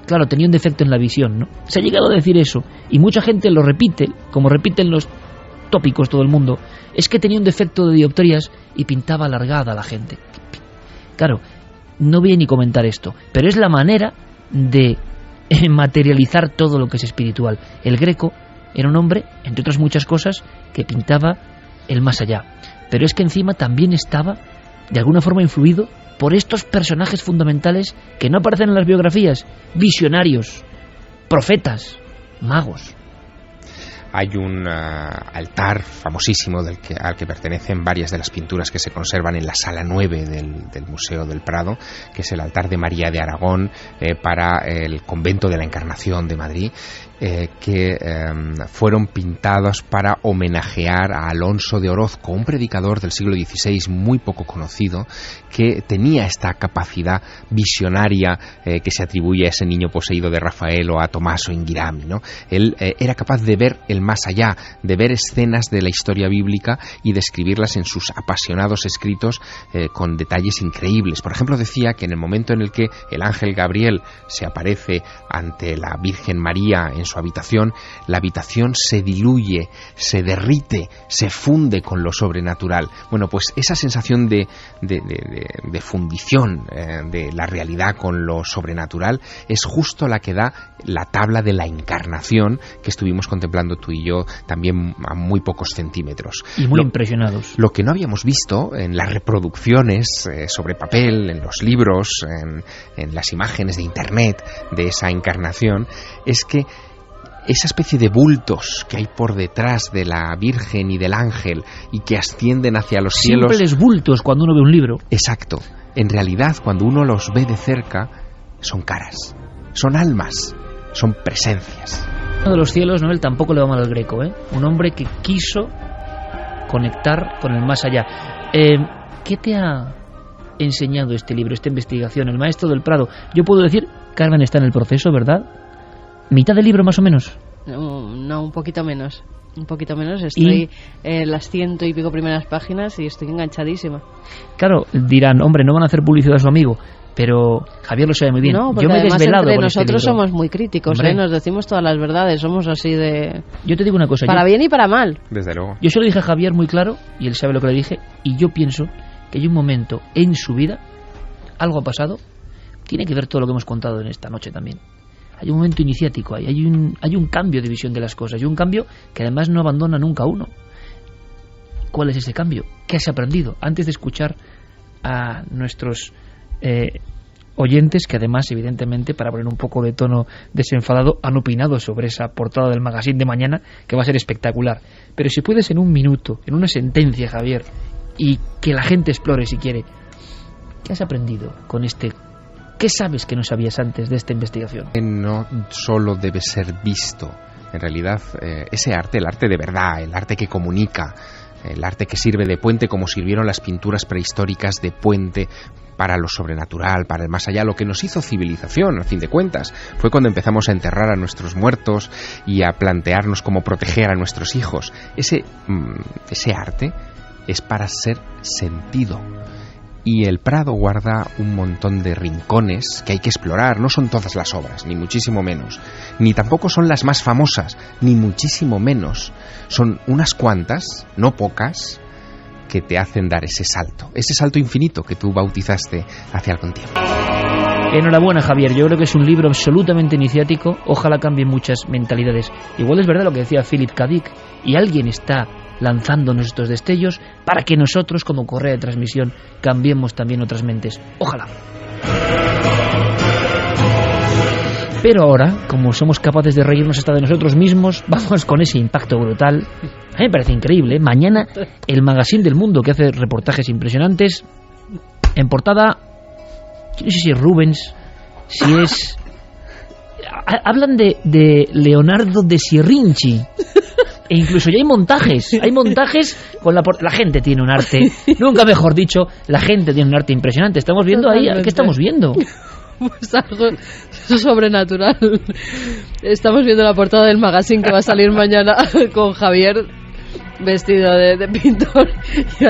Speaker 1: claro, tenía un defecto en la visión, ¿no? Se ha llegado a decir eso, y mucha gente lo repite, como repiten los tópicos todo el mundo, es que tenía un defecto de dioptrías y pintaba alargada a la gente. Claro, no voy a ni comentar esto, pero es la manera de materializar todo lo que es espiritual. El Greco era un hombre, entre otras muchas cosas, que pintaba el más allá, pero es que encima también estaba de alguna forma influido por estos personajes fundamentales que no aparecen en las biografías: visionarios, profetas, magos.
Speaker 3: Hay un altar famosísimo al que pertenecen varias de las pinturas que se conservan en la sala 9 del Museo del Prado, que es el altar de María de Aragón para el convento de la Encarnación de Madrid, que fueron pintados para homenajear a Alonso de Orozco, un predicador del siglo XVI muy poco conocido, que tenía esta capacidad visionaria que se atribuye a ese niño poseído de Rafael o a Tommaso Inghirami, ¿no? Él era capaz de ver el más allá, de ver escenas de la historia bíblica y de escribirlas en sus apasionados escritos con detalles increíbles. Por ejemplo, decía que en el momento en el que el ángel Gabriel se aparece ante la Virgen María en su habitación, la habitación se diluye, se derrite, se funde con lo sobrenatural. Bueno, pues esa sensación de fundición de la realidad con lo sobrenatural es justo la que da la tabla de la Encarnación que estuvimos contemplando tú y yo también a muy pocos centímetros.
Speaker 1: Y muy impresionados.
Speaker 3: Lo que no habíamos visto en las reproducciones sobre papel, en los libros, en las imágenes de internet de esa Encarnación, es que esa especie de bultos que hay por detrás de la Virgen y del ángel y que ascienden hacia los cielos...
Speaker 1: Simples bultos cuando uno ve un libro.
Speaker 3: Exacto. En realidad, cuando uno los ve de cerca, son caras, son almas, son presencias.
Speaker 1: Uno de los cielos, Noel, tampoco le va mal al Greco, ¿eh? Un hombre que quiso conectar con el más allá. ¿Qué te ha enseñado este libro, esta investigación? El maestro del Prado. Yo puedo decir, Carmen está en el proceso, ¿verdad? ¿Mitad del libro más o menos?
Speaker 6: No, un poquito menos. Un poquito menos. Estoy en las 100 y pico primeras páginas y estoy enganchadísima.
Speaker 1: Claro, dirán, hombre, no van a hacer publicidad a su amigo, pero Javier lo sabe muy bien.
Speaker 6: No, porque
Speaker 1: yo me he desvelado
Speaker 6: entre
Speaker 1: con este
Speaker 6: nosotros
Speaker 1: libro.
Speaker 6: Somos muy críticos, nos decimos todas las verdades, somos así de...
Speaker 1: Yo te digo una cosa.
Speaker 6: Para bien y para mal.
Speaker 3: Desde luego.
Speaker 1: Yo se lo dije a Javier muy claro, y él sabe lo que le dije, y yo pienso que hay un momento en su vida, algo ha pasado, tiene que ver todo lo que hemos contado en esta noche también. Hay un momento iniciático, hay un cambio de visión de las cosas, y un cambio que además no abandona nunca a uno. ¿Cuál es ese cambio? ¿Qué has aprendido? Antes de escuchar a nuestros oyentes, que además, evidentemente, para poner un poco de tono desenfadado, han opinado sobre esa portada del magazine de mañana, que va a ser espectacular. Pero si puedes, en un minuto, en una sentencia, Javier, y que la gente explore si quiere, ¿qué has aprendido con este? ¿Qué sabes que no sabías antes de esta investigación?
Speaker 3: No solo debe ser visto, en realidad ese arte, el arte de verdad, el arte que comunica, el arte que sirve de puente como sirvieron las pinturas prehistóricas de puente para lo sobrenatural, para el más allá, lo que nos hizo civilización, a fin de cuentas. Fue cuando empezamos a enterrar a nuestros muertos y a plantearnos cómo proteger a nuestros hijos. Ese arte es para ser sentido. Y el Prado guarda un montón de rincones que hay que explorar. No son todas las obras, ni muchísimo menos. Ni tampoco son las más famosas, ni muchísimo menos. Son unas cuantas, no pocas, que te hacen dar ese salto infinito que tú bautizaste hace algún tiempo.
Speaker 1: Enhorabuena, Javier. Yo creo que es un libro absolutamente iniciático. Ojalá cambien muchas mentalidades. Igual es verdad lo que decía Philip K. Dick, y alguien está lanzándonos estos destellos para que nosotros, como correa de transmisión, cambiemos también otras mentes. Ojalá. Pero ahora, como somos capaces de reírnos hasta de nosotros mismos, vamos con ese impacto brutal. A mí me parece increíble, ¿eh? Mañana, el Magazine del Mundo, que hace reportajes impresionantes. En portada, yo no sé si es Rubens, si es... Hablan de Leonardo de Sierrinchi. E incluso ya hay montajes con la gente tiene un arte, nunca mejor dicho, la gente tiene un arte impresionante. Estamos viendo ahí, ¿qué estamos viendo?
Speaker 6: Pues algo sobrenatural. Estamos viendo la portada del magazine que va a salir mañana con Javier vestido de pintor y